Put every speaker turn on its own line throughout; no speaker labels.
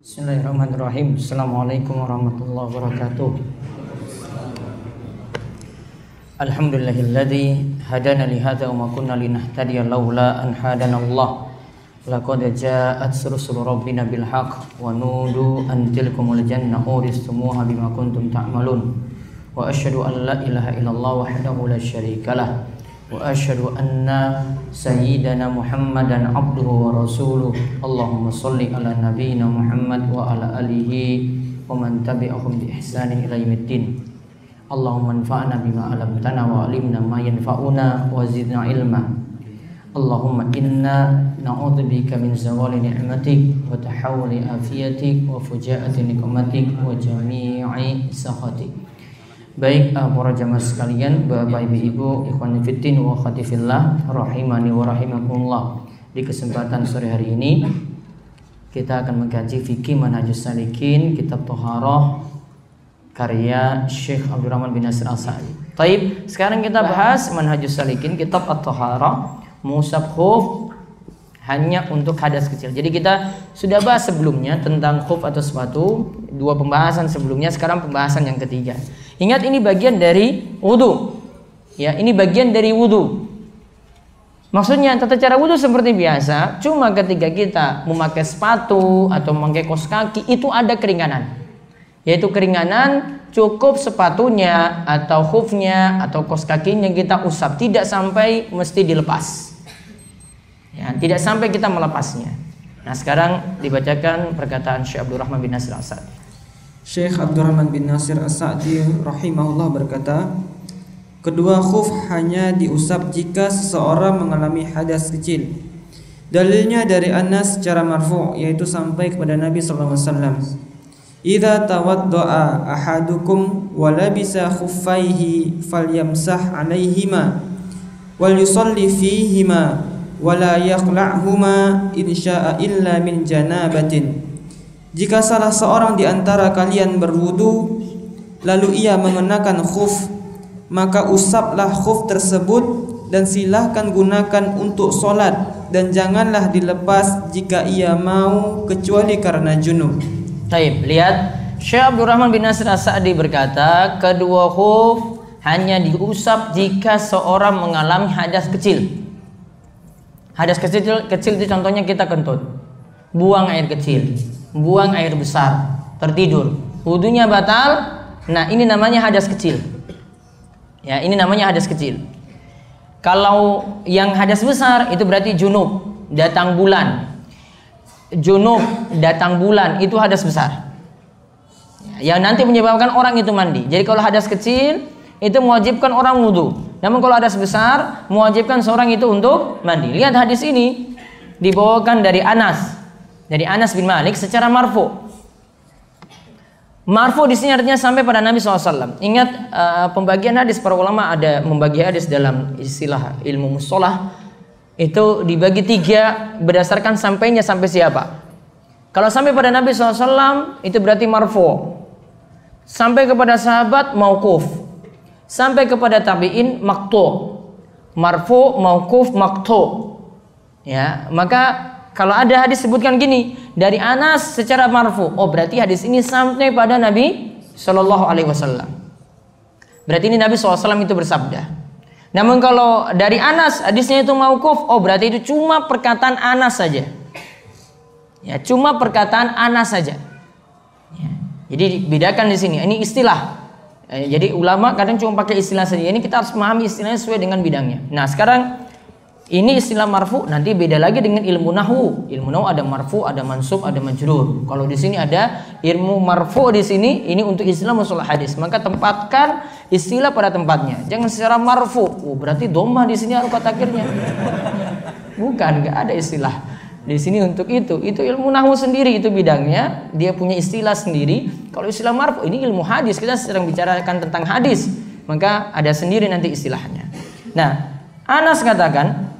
Bismillahirrahmanirrahim. Assalamualaikum warahmatullahi wabarakatuh. Alhamdulillahilladzi hadana li hadza wa ma kunna linahtadiya laula an hadanallah. Laqad ja'at rusul rabbina bil haqq wa nudu an tilkumul jannah uristumuha bima kuntum ta'malun. Wa asyhadu an la ilaha illallah wahdahu la syarikalah. Wa asyhadu anna sayyidana Muhammadan abduhu wa rasuluh. Allahumma shalli ala nabiyyina Muhammad wa ala alihi wa man tabi'ahum bi ihsanin ila yaumiddin. Allahumma anfa'na bima 'allamtana wa 'allimna ma yanfa'una wa zidna ilma. Allahumma inna na'udzubika min zawali ni'matik wa tahawuli afiyatik wa fujaati nikmatik wa jami'i sakhatik. Baik para jamaah sekalian, Bapak Ibu, ikhwan fillah wa akhwati fillah, rahimani wa rahimakumullah. Di kesempatan sore hari ini kita akan mengkaji fikih Manhajus Salikin, kitab Thaharah karya Syekh Abdurrahman bin Nasir As-Sa'di. Taib, sekarang kita bahas Manhajus Salikin, kitab At-Thaharah, mengusap khuf hanya untuk hadas kecil. Jadi kita sudah bahas sebelumnya tentang khuf atau sepatu, dua pembahasan sebelumnya, sekarang pembahasan yang ketiga. Ingat, ini bagian dari wudu. Ya, ini bagian dari wudu. Maksudnya tata cara wudu seperti biasa, cuma ketika kita memakai sepatu atau memakai kaos kaki itu ada keringanan. Yaitu keringanan cukup sepatunya atau khufnya atau kaos kakinya kita usap, tidak sampai mesti dilepas. Ya, tidak sampai kita melepasnya. Nah, sekarang dibacakan perkataan Syekh Abdurrahman bin Nasir As-Sa'di.
Syekh Abdurrahman bin Nasir As-Sa'di rahimahullah berkata, kedua khuf hanya diusap jika seseorang mengalami hadas kecil. Dalilnya dari Anas secara marfu', yaitu sampai kepada Nabi sallallahu alaihi wasallam. Idza tawadda'a ahadukum wa labisa khuffaihi falyamsah 'alaihima wal yusalli fihima wa la yaqla'huma in syaa'a illa min janabatin. Jika salah seorang di antara kalian berwudu lalu ia mengenakan khuf, maka usaplah khuf tersebut dan silahkan gunakan untuk solat, dan janganlah dilepas jika ia mau kecuali karena junub.
Taib, lihat, Syekh Abdurrahman bin Nasir As-Sa'di berkata, kedua khuf hanya diusap jika seorang mengalami hadas kecil. Hadas kecil itu contohnya kita kentut, buang air kecil, buang air besar, tertidur, wudunya batal. Nah, ini namanya hadas kecil. Ya, ini namanya hadas kecil. Kalau yang hadas besar itu berarti junub, datang bulan. Junub, datang bulan itu hadas besar. Ya, yang nanti menyebabkan orang itu mandi. Jadi kalau hadas kecil itu mewajibkan orang wudu. Namun kalau hadas besar mewajibkan seorang itu untuk mandi. Lihat hadis ini dibawakan dari Anas. Dari Anas bin Malik secara marfu. Marfu di sini artinya sampai pada Nabi SAW. Ingat, pembagian hadis para ulama ada membagi hadis dalam istilah ilmu mustalah itu dibagi tiga berdasarkan sampainya sampai siapa. Kalau sampai pada Nabi SAW itu berarti marfu. Sampai kepada sahabat mauquf. Sampai kepada tabi'in maqtu. Marfu, mauquf, maqtu. Ya, maka kalau ada hadis sebutkan gini dari Anas secara marfu, oh berarti hadis ini sampai pada Nabi Shallallahu Alaihi Wasallam. Berarti ini Nabi SAW itu bersabda. Namun kalau dari Anas hadisnya itu mauquf, oh berarti itu cuma perkataan Anas saja. Ya, cuma perkataan Anas saja. Ya, jadi bedakan di sini. Ini istilah. Jadi ulama kadang cuma pakai istilah saja. Ini kita harus memahami istilahnya sesuai dengan bidangnya. Nah, sekarang ini istilah marfu, nanti beda lagi dengan ilmu nahwu. Ilmu nahwu ada marfu, ada mansub, ada majrur. Kalau di sini ada ilmu marfu di sini, ini untuk istilah mustalah hadis. Maka tempatkan istilah pada tempatnya. Jangan secara marfu. Oh, berarti dhammah di sini harokat akhirnya. Bukan, enggak ada istilah di sini untuk itu. Itu ilmu nahwu sendiri, itu bidangnya. Dia punya istilah sendiri. Kalau istilah marfu ini ilmu hadis, kita sedang bicarakan tentang hadis. Maka ada sendiri nanti istilahnya. Nah, Anas katakan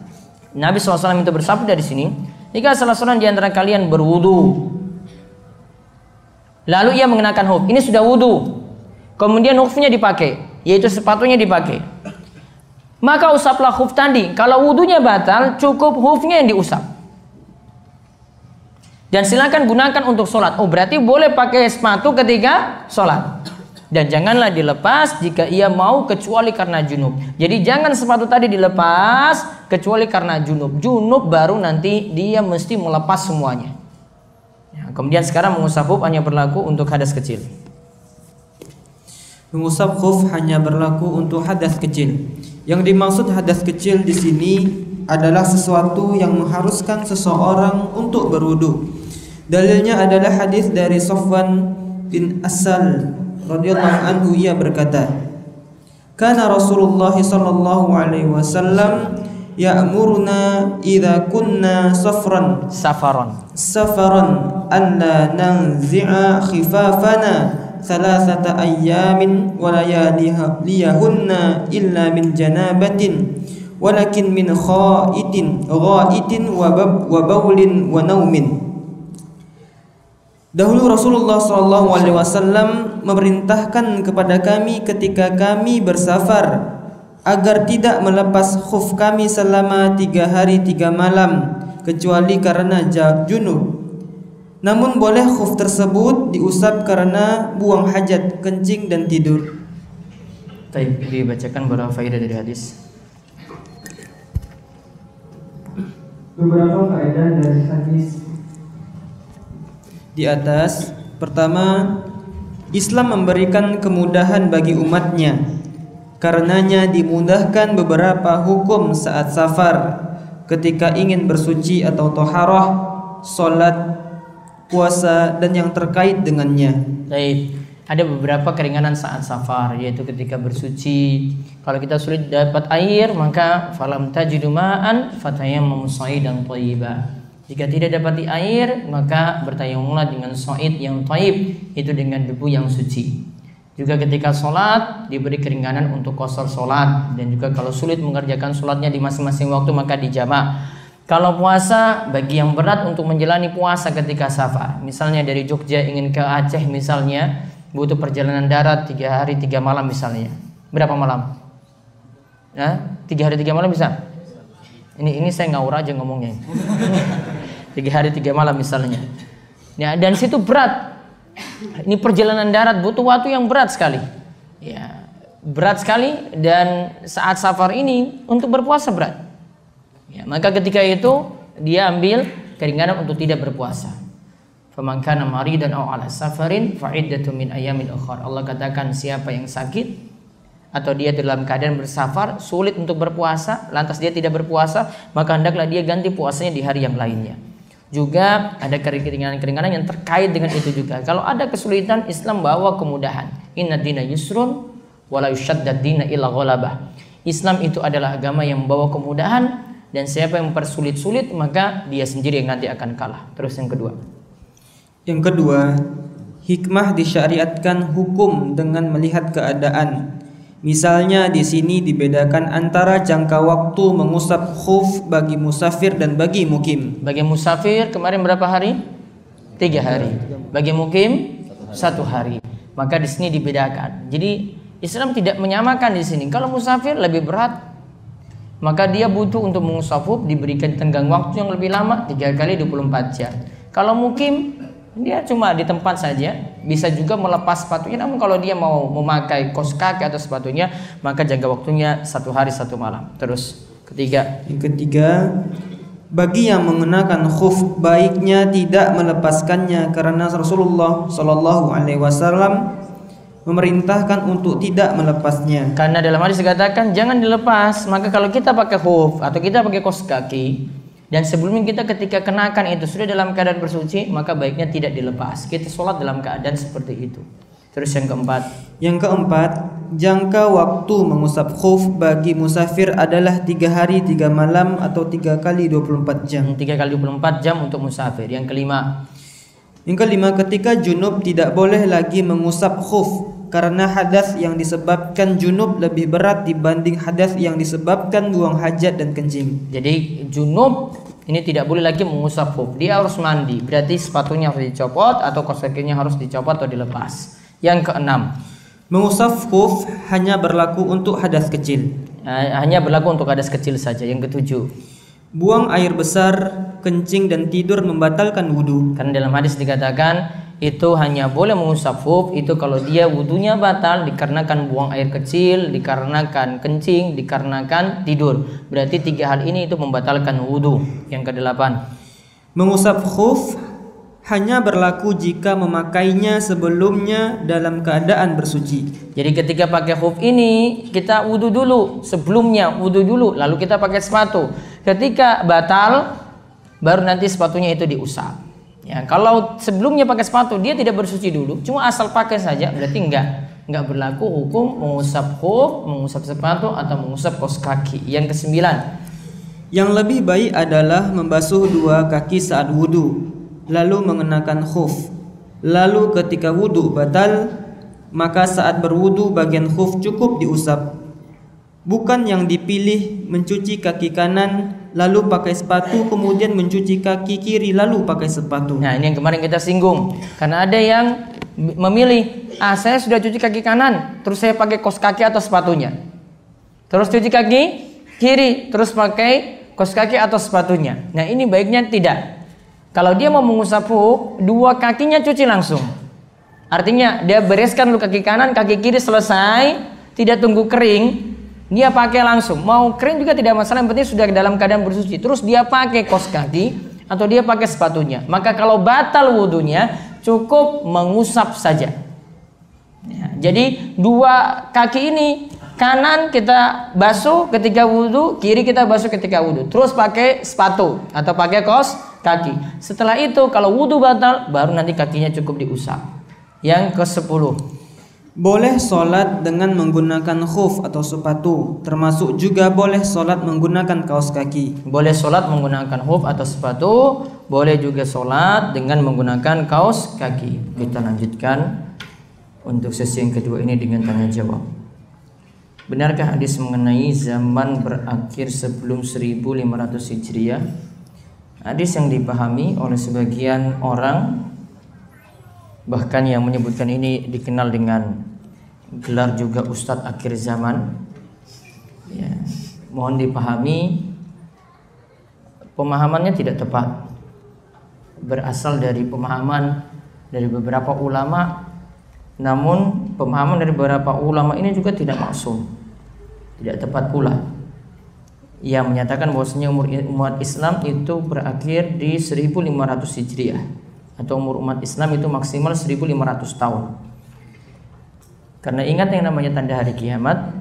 Nabi SAW itu bersabda di sini, jika salah seorang di antara kalian berwudu, lalu ia mengenakan khuf, ini sudah wudu, kemudian khufnya dipakai, yaitu sepatunya dipakai, maka usaplah khuf tadi. Kalau wudunya batal, cukup khufnya yang diusap. Dan silakan gunakan untuk sholat. Oh, berarti boleh pakai sepatu ketika sholat. Dan janganlah dilepas jika ia mau kecuali karena junub. Jadi jangan sepatu tadi dilepas kecuali karena junub. Junub baru nanti dia mesti melepas semuanya. Ya, kemudian sekarang mengusap khuf hanya berlaku untuk hadas kecil.
Mengusap khuf hanya berlaku untuk hadas kecil. Yang dimaksud hadas kecil di sini adalah sesuatu yang mengharuskan seseorang untuk berwudu. Dalilnya adalah hadis dari Safwan bin Asal radhiyallahu anhu, ia berkata, "Kana Rasulullah sallallahu alaihi wasallam ya'muruna idza kunna safaran an la nanzi'a khifafana thalathata ayyamin wa layalihunna illa min janabatin walakin min ghaitin wa bawlin wa naumin." Dahulu Rasulullah SAW memerintahkan kepada kami ketika kami bersafar agar tidak melepas khuf kami selama 3 hari 3 malam kecuali karena junub. Namun boleh khuf tersebut diusap karena buang hajat, kencing dan tidur.
Baik, dibacakan beberapa faedah dari hadis.
Beberapa faedah dari hadis di atas. Pertama, Islam memberikan kemudahan bagi umatnya. Karenanya dimudahkan beberapa hukum saat safar, ketika ingin bersuci atau toharah, sholat, puasa dan yang terkait dengannya.
Baik, ada beberapa keringanan saat safar, yaitu ketika bersuci. Kalau kita sulit dapat air, maka falam tajidu ma'an fatayammamu sha'idan thayyiba. Jika tidak dapati air, maka bertayamumlah dengan sha'id yang thayyib, itu dengan debu yang suci. Juga ketika sholat diberi keringanan untuk qashar sholat, dan juga kalau sulit mengerjakan sholatnya di masing-masing waktu maka dijamak. Kalau puasa, bagi yang berat untuk menjalani puasa ketika safar, misalnya dari Jogja ingin ke Aceh misalnya, butuh perjalanan darat 3 hari 3 malam misalnya. Berapa malam? 3 hari 3 malam bisa? Ini saya ngawur aja ngomongnya. 3 hari 3 malam misalnya. Ya, dan situ berat. Ini perjalanan darat butuh waktu yang berat sekali. Ya, berat sekali, dan saat safar ini untuk berpuasa berat. Ya, maka ketika itu dia ambil keringanan untuk tidak berpuasa. Faman kana maridan aw ala safarin fa iddatun min ayamin ukhra. Allah katakan siapa yang sakit atau dia dalam keadaan bersafar, sulit untuk berpuasa, lantas dia tidak berpuasa, maka hendaklah dia ganti puasanya di hari yang lainnya. Juga ada keringanan-keringanan yang terkait dengan itu juga. Kalau ada kesulitan, Islam bawa kemudahan. Inna dina yusrun wa la yushaddad dina illa ghalabah. Islam itu adalah agama yang membawa kemudahan, dan siapa yang mempersulit-sulit maka dia sendiri yang nanti akan kalah. Terus yang kedua.
Yang kedua, hikmah disyariatkan hukum dengan melihat keadaan. Misalnya di sini dibedakan antara jangka waktu mengusap khuf bagi musafir dan bagi mukim.
Bagi musafir kemarin berapa hari? 3 hari. Bagi mukim 1 hari. Maka di sini dibedakan. Jadi Islam tidak menyamakan di sini. Kalau musafir lebih berat, maka dia butuh untuk mengusap khuf diberikan tenggang waktu yang lebih lama, 3 kali 24 jam. Kalau mukim dia cuma di tempat saja, bisa juga melepas sepatunya. Namun kalau dia mau memakai kaos kaki atau sepatunya, maka jangka waktunya 1 hari 1 malam. Terus ketiga.
Yang ketiga, bagi yang mengenakan khuf baiknya tidak melepaskannya, karena Rasulullah Shallallahu Alaihi Wasallam memerintahkan untuk tidak melepasnya.
Karena dalam hadis dikatakan jangan dilepas. Maka kalau kita pakai khuf atau kita pakai kaos kaki, dan sebelumnya kita ketika kenakan itu sudah dalam keadaan bersuci, maka baiknya tidak dilepas. Kita sholat dalam keadaan seperti itu. Terus yang keempat.
Yang keempat, jangka waktu mengusap khuf bagi musafir adalah 3 hari 3 malam atau 3 kali 24 jam.
3 kali 24 jam untuk musafir. Yang kelima.
Yang kelima, ketika junub tidak boleh lagi mengusap khuf, karena hadas yang disebabkan junub lebih berat dibanding hadas yang disebabkan buang hajat dan kencing.
Jadi junub ini tidak boleh lagi mengusap khuf, dia harus mandi. Berarti sepatunya harus dicopot atau kaos kakinya harus dicopot atau dilepas. Yang keenam,
mengusap khuf hanya berlaku untuk hadas kecil.
Hanya berlaku untuk hadas kecil saja. Yang ketujuh,
buang air besar kencing dan tidur membatalkan wudu.
Karena dalam hadis dikatakan itu hanya boleh mengusap khuf itu kalau dia wudunya batal dikarenakan buang air kecil, dikarenakan kencing, dikarenakan tidur. Berarti 3 hal ini itu membatalkan wudu. Yang ke-8,
mengusap khuf hanya berlaku jika memakainya sebelumnya dalam keadaan bersuci.
Jadi ketika pakai khuf ini kita wudu dulu, sebelumnya wudu dulu, lalu kita pakai sepatu. Ketika batal baru nanti sepatunya itu diusap. Ya, kalau sebelumnya pakai sepatu dia tidak bersuci dulu, cuma asal pakai saja, berarti enggak berlaku hukum mengusap khuf, mengusap sepatu atau mengusap kaos kaki. Yang ke-9,
yang lebih baik adalah membasuh 2 kaki saat wudu, lalu mengenakan khuf. Lalu ketika wudu batal, maka saat berwudu bagian khuf cukup diusap. Bukan yang dipilih mencuci kaki kanan lalu pakai sepatu, kemudian mencuci kaki kiri lalu pakai sepatu.
Nah, ini yang kemarin kita singgung. Karena ada yang memilih, saya sudah cuci kaki kanan, terus saya pakai kaos kaki atau sepatunya. Terus cuci kaki kiri, terus pakai kaos kaki atau sepatunya. Nah, ini baiknya tidak. Kalau dia mau mengusap khuf, 2 kakinya cuci langsung. Artinya dia bereskan dulu kaki kanan, kaki kiri selesai, tidak tunggu kering. Dia pakai langsung, mau kering juga tidak masalah, yang penting sudah dalam keadaan bersuci. Terus dia pakai kaos kaki atau dia pakai sepatunya. Maka kalau batal wudunya cukup mengusap saja. Ya, jadi 2 kaki ini kanan kita basuh ketika wudu, kiri kita basuh ketika wudu. Terus pakai sepatu atau pakai kaos kaki. Setelah itu kalau wudu batal baru nanti kakinya cukup diusap. Yang ke-10,
boleh sholat dengan menggunakan khuf atau sepatu, termasuk juga boleh sholat menggunakan kaos kaki.
Boleh sholat menggunakan khuf atau sepatu, boleh juga sholat dengan menggunakan kaos kaki. Kita lanjutkan untuk sesi yang kedua ini dengan tanya jawab. Benarkah hadis mengenai zaman berakhir sebelum 1500 Hijriah? Hadis yang dipahami oleh sebagian orang, bahkan yang menyebutkan ini dikenal dengan gelar juga Ustadz akhir zaman. Ya, mohon dipahami, pemahamannya tidak tepat. Berasal dari pemahaman dari beberapa ulama, namun pemahaman dari beberapa ulama ini juga tidak maksum, tidak tepat pula. Yang menyatakan bahwasanya umur umat Islam itu berakhir di 1500 Hijriah, atau umur umat Islam itu maksimal 1500 tahun. Karena ingat yang namanya tanda hari kiamat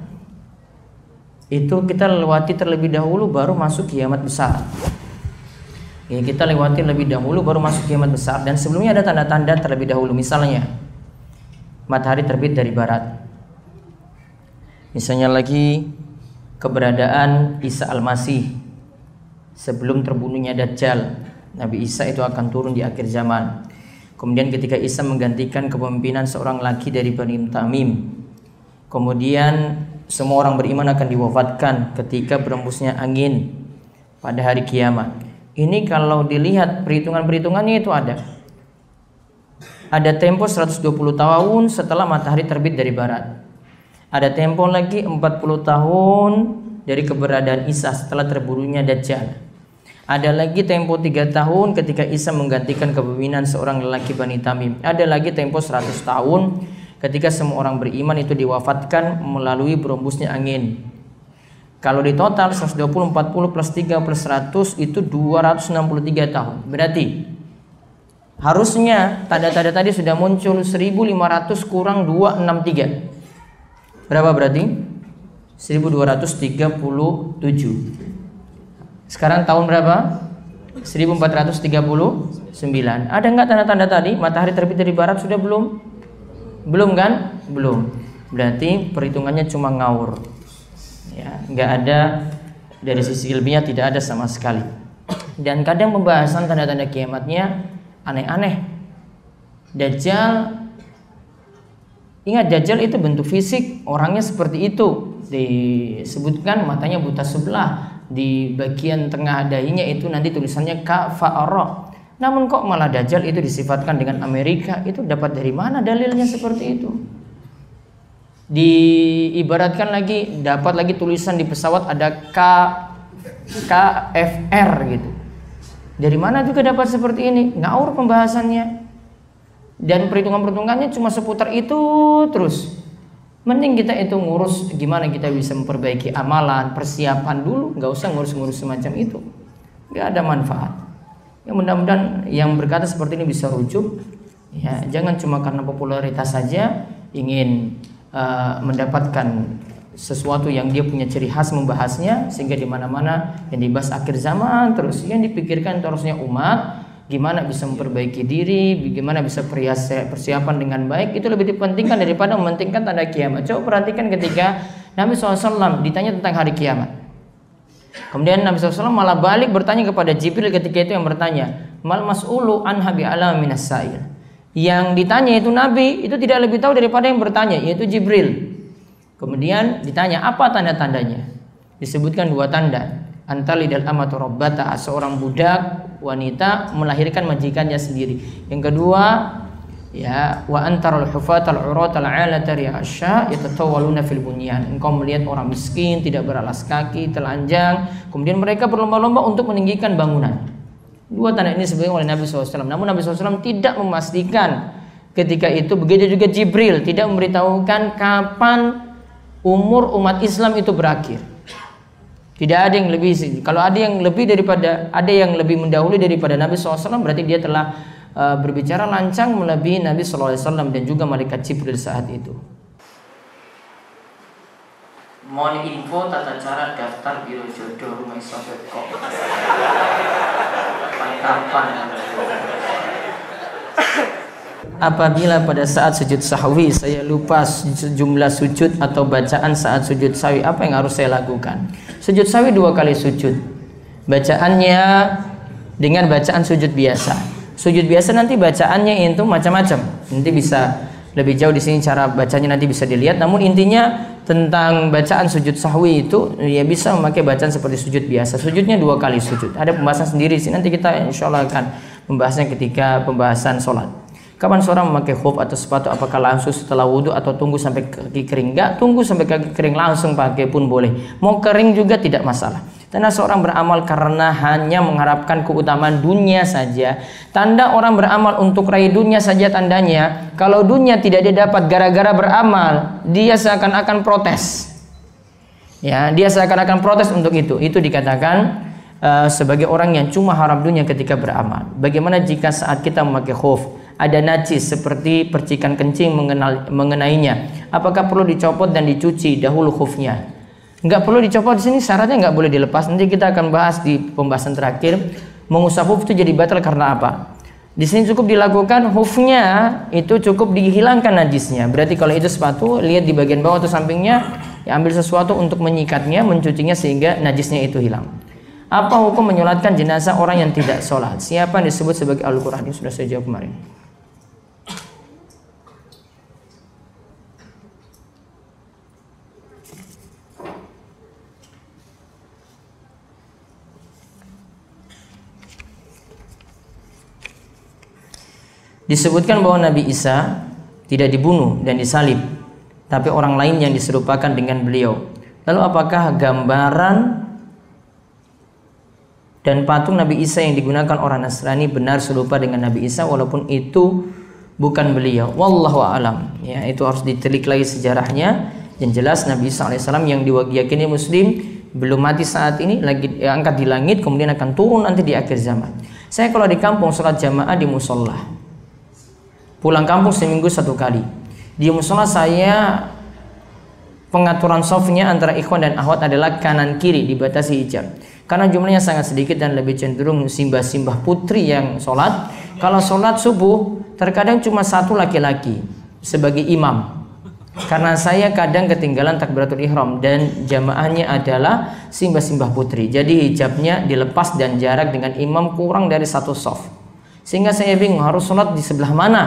itu kita lewati terlebih dahulu baru masuk kiamat besar. Ya, kita lewati lebih dahulu baru masuk kiamat besar, dan sebelumnya ada tanda-tanda terlebih dahulu. Misalnya matahari terbit dari barat. Misalnya lagi keberadaan Isa Al-Masih sebelum terbunuhnya Dajjal. Nabi Isa itu akan turun di akhir zaman. Kemudian ketika Isa menggantikan kepemimpinan seorang laki dari Bani Tamim. Kemudian semua orang beriman akan diwafatkan ketika berembusnya angin pada hari kiamat. Ini kalau dilihat perhitungan-perhitungannya itu ada tempo 120 tahun setelah matahari terbit dari barat. Ada tempo lagi 40 tahun dari keberadaan Isa setelah terbunuhnya Dajjal. Ada lagi tempo 3 tahun ketika Isa menggantikan kepemimpinan seorang lelaki Bani Tamim. Ada lagi tempo 100 tahun ketika semua orang beriman itu diwafatkan melalui berembusnya angin. Kalau di total 120, 40 plus 3 plus 100 itu 263 tahun. Berarti harusnya tanda-tanda tadi sudah muncul 1500 kurang 263. Berapa berarti? 1237. Sekarang tahun berapa? 1439. Ada enggak tanda-tanda tadi? Matahari terbit dari barat sudah belum? Belum kan? Belum. Berarti perhitungannya cuma ngawur. Ya, enggak ada, dari sisi ilmiah tidak ada sama sekali. Dan kadang pembahasan tanda-tanda kiamatnya aneh-aneh. Dajjal, ingat Dajjal itu bentuk fisik, orangnya seperti itu. Disebutkan matanya buta sebelah. Di bagian tengah dahinya itu nanti tulisannya kafa'ara. Namun kok malah Dajjal itu disifatkan dengan Amerika? Itu dapat dari mana dalilnya seperti itu? Diibaratkan lagi, dapat lagi tulisan di pesawat ada KFR gitu. Dari mana juga dapat seperti ini? Ngawur pembahasannya. Dan perhitungan-perhitungannya cuma seputar itu terus. Mending kita itu ngurus gimana kita bisa memperbaiki amalan, persiapan dulu, nggak usah ngurus-ngurus semacam itu. Nggak ada manfaat. Ya mudah-mudahan yang berkata seperti ini bisa rujuk. Ya, jangan cuma karena popularitas saja ingin mendapatkan sesuatu yang dia punya ciri khas membahasnya, sehingga di mana-mana yang dibahas akhir zaman terus. Yang dipikirkan terusnya umat, gimana bisa memperbaiki diri, bagaimana bisa persiapan dengan baik, itu lebih dipentingkan daripada mementingkan tanda kiamat. Coba perhatikan ketika Nabi SAW ditanya tentang hari kiamat. Kemudian Nabi SAW malah balik bertanya kepada Jibril ketika itu yang bertanya, mal mas'ulu anha bi'alam minas sa'il. Yang ditanya itu Nabi, itu tidak lebih tahu daripada yang bertanya, yaitu Jibril. Kemudian ditanya apa tanda-tandanya? Disebutkan 2 tanda. Antalidal amatu rabbata, seorang budak wanita melahirkan majikannya sendiri. Yang kedua, ya, wa antarul hufatal uratal alata ri'asya yatatawaluna fil bunyan. Engkau melihat orang miskin, tidak beralas kaki, telanjang, kemudian mereka berlomba-lomba untuk meninggikan bangunan. 2 tanda ini disebutkan oleh Nabi SAW. Namun Nabi SAW tidak memastikan ketika itu. Begitu juga Jibril tidak memberitahukan kapan umur umat Islam itu berakhir. Tidak ada yang lebih. Kalau ada yang lebih daripada, ada yang lebih mendahului daripada Nabi SAW, berarti dia telah berbicara lancang melebihi Nabi SAW dan juga malaikat Jibril saat itu. Mohon info tata cara daftar biro jodoh rumah Isabet kok. Kapan? Apabila pada saat sujud sahwi saya lupa jumlah sujud atau bacaan saat sujud sahwi, apa yang harus saya lakukan? Sujud sahwi 2 kali sujud. Bacaannya dengan bacaan sujud biasa. Sujud biasa nanti bacaannya itu macam-macam. Nanti bisa lebih jauh di sini cara bacanya nanti bisa dilihat. Namun intinya tentang bacaan sujud sahwi itu ya bisa memakai bacaan seperti sujud biasa. Sujudnya 2 kali sujud. Ada pembahasan sendiri sih. Nanti kita insya Allah akan membahasnya ketika pembahasan sholat. Kapan seorang memakai khuf atau sepatu, apakah langsung setelah wudhu atau tunggu sampai kaki kering? Enggak, tunggu sampai kaki kering langsung pakai pun boleh. Mau kering juga tidak masalah. Karena seorang beramal karena hanya mengharapkan keutamaan dunia saja. Tanda orang beramal untuk raih dunia saja tandanya. Kalau dunia tidak didapat gara-gara beramal, dia seakan-akan protes. Ya, dia seakan-akan protes untuk itu. Itu dikatakan sebagai orang yang cuma harap dunia ketika beramal. Bagaimana jika saat kita memakai khuf ada najis seperti percikan kencing mengenainya? Apakah perlu dicopot dan dicuci dahulu khufnya? Enggak perlu dicopot di sini, syaratnya enggak boleh dilepas. Nanti kita akan bahas di pembahasan terakhir. Mengusap khuf itu jadi batal karena apa? Di sini cukup dilakukan khufnya itu cukup dihilangkan najisnya. Berarti kalau itu sepatu, lihat di bagian bawah atau sampingnya, ya ambil sesuatu untuk menyikatnya, mencucinya sehingga najisnya itu hilang. Apa hukum menyolatkan jenazah orang yang tidak sholat? Siapa yang disebut sebagai Al-Quran? Ini sudah saya jawab kemarin. Disebutkan bahwa Nabi Isa tidak dibunuh dan disalib, tapi orang lain yang diserupakan dengan beliau. Lalu apakah gambaran dan patung Nabi Isa yang digunakan orang Nasrani benar serupa dengan Nabi Isa walaupun itu bukan beliau? Wallahu a'lam. Ya, itu harus ditelik lagi sejarahnya. Yang jelas Nabi Isa alaihissalam yang diyakini Muslim belum mati saat ini, lagi angkat di langit, kemudian akan turun nanti di akhir zaman. Saya kalau di kampung sholat jamaah di musola. Pulang kampung seminggu 1 kali. Di musola saya pengaturan softnya antara ikhwan dan akhwat adalah kanan kiri dibatasi hijab. Karena jumlahnya sangat sedikit dan lebih cenderung simbah-simbah putri yang sholat. Kalau sholat subuh terkadang cuma 1 laki-laki sebagai imam. Karena saya kadang ketinggalan takbiratul ihram dan jamaahnya adalah simbah-simbah putri. Jadi hijabnya dilepas dan jarak dengan imam kurang dari 1 soft. Sehingga saya bingung harus sholat di sebelah mana.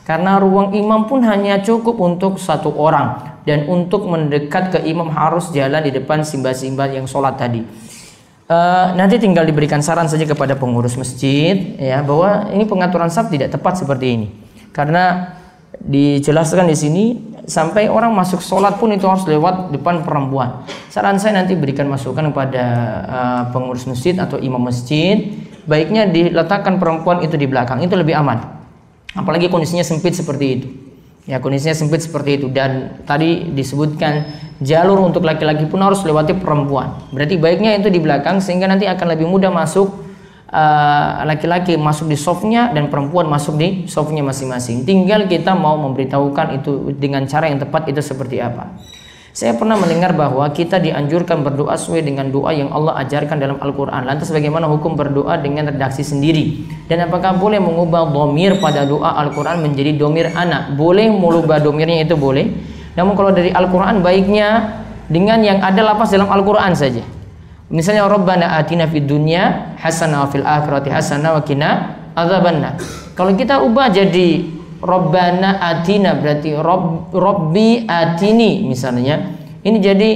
Karena ruang imam pun hanya cukup untuk 1 orang. Dan untuk mendekat ke imam harus jalan di depan simbah-simbah yang sholat tadi. Nanti tinggal diberikan saran saja kepada pengurus masjid ya, bahwa ini pengaturan saf tidak tepat seperti ini. Karena dijelaskan di sini sampai orang masuk sholat pun itu harus lewat depan perempuan. Saran saya nanti berikan masukan kepada pengurus masjid atau imam masjid baiknya diletakkan perempuan itu di belakang, itu lebih aman. Apalagi kondisinya sempit seperti itu. Ya, kondisinya sempit seperti itu, dan tadi disebutkan jalur untuk laki-laki pun harus lewati perempuan. Berarti baiknya itu di belakang sehingga nanti akan lebih mudah masuk, laki-laki masuk di softnya dan perempuan masuk di softnya masing-masing. Tinggal kita mau memberitahukan itu dengan cara yang tepat itu seperti apa. Saya pernah mendengar bahwa kita dianjurkan berdoa sesuai dengan doa yang Allah ajarkan dalam Al-Quran. Lantas bagaimana hukum berdoa dengan redaksi sendiri? Dan apakah boleh mengubah domir pada doa Al-Quran menjadi domir anak? Boleh merubah domirnya, itu boleh. Namun kalau dari Al-Quran baiknya dengan yang ada lafaz dalam Al-Quran saja. Misalnya Rabbana atina fid dunya hasanah wa fil akhirati hasanah wa qina adzabannar. Kalau kita ubah jadi Rabbana atina, berarti Rabbi atini misalnya. Ini jadi,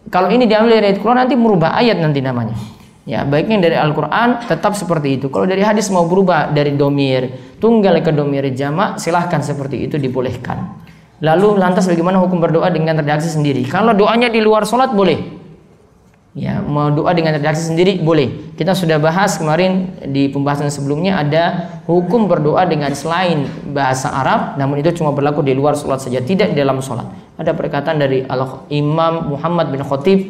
kalau ini diambil dari Al-Quran nanti merubah ayat nanti namanya. Ya, baiknya dari Al-Quran tetap seperti itu. Kalau dari hadis mau berubah dari domir tunggal ke domir jamak, silahkan seperti itu, dibolehkan. Lalu lantas bagaimana hukum berdoa dengan redaksi sendiri? Kalau doanya di luar sholat boleh. Ya, mau doa dengan redaksi sendiri boleh. Kita sudah bahas kemarin di pembahasan sebelumnya, ada hukum berdoa dengan selain bahasa Arab, namun itu cuma berlaku di luar sholat saja, tidak di dalam sholat. Ada perkataan dari Imam Muhammad bin Khatib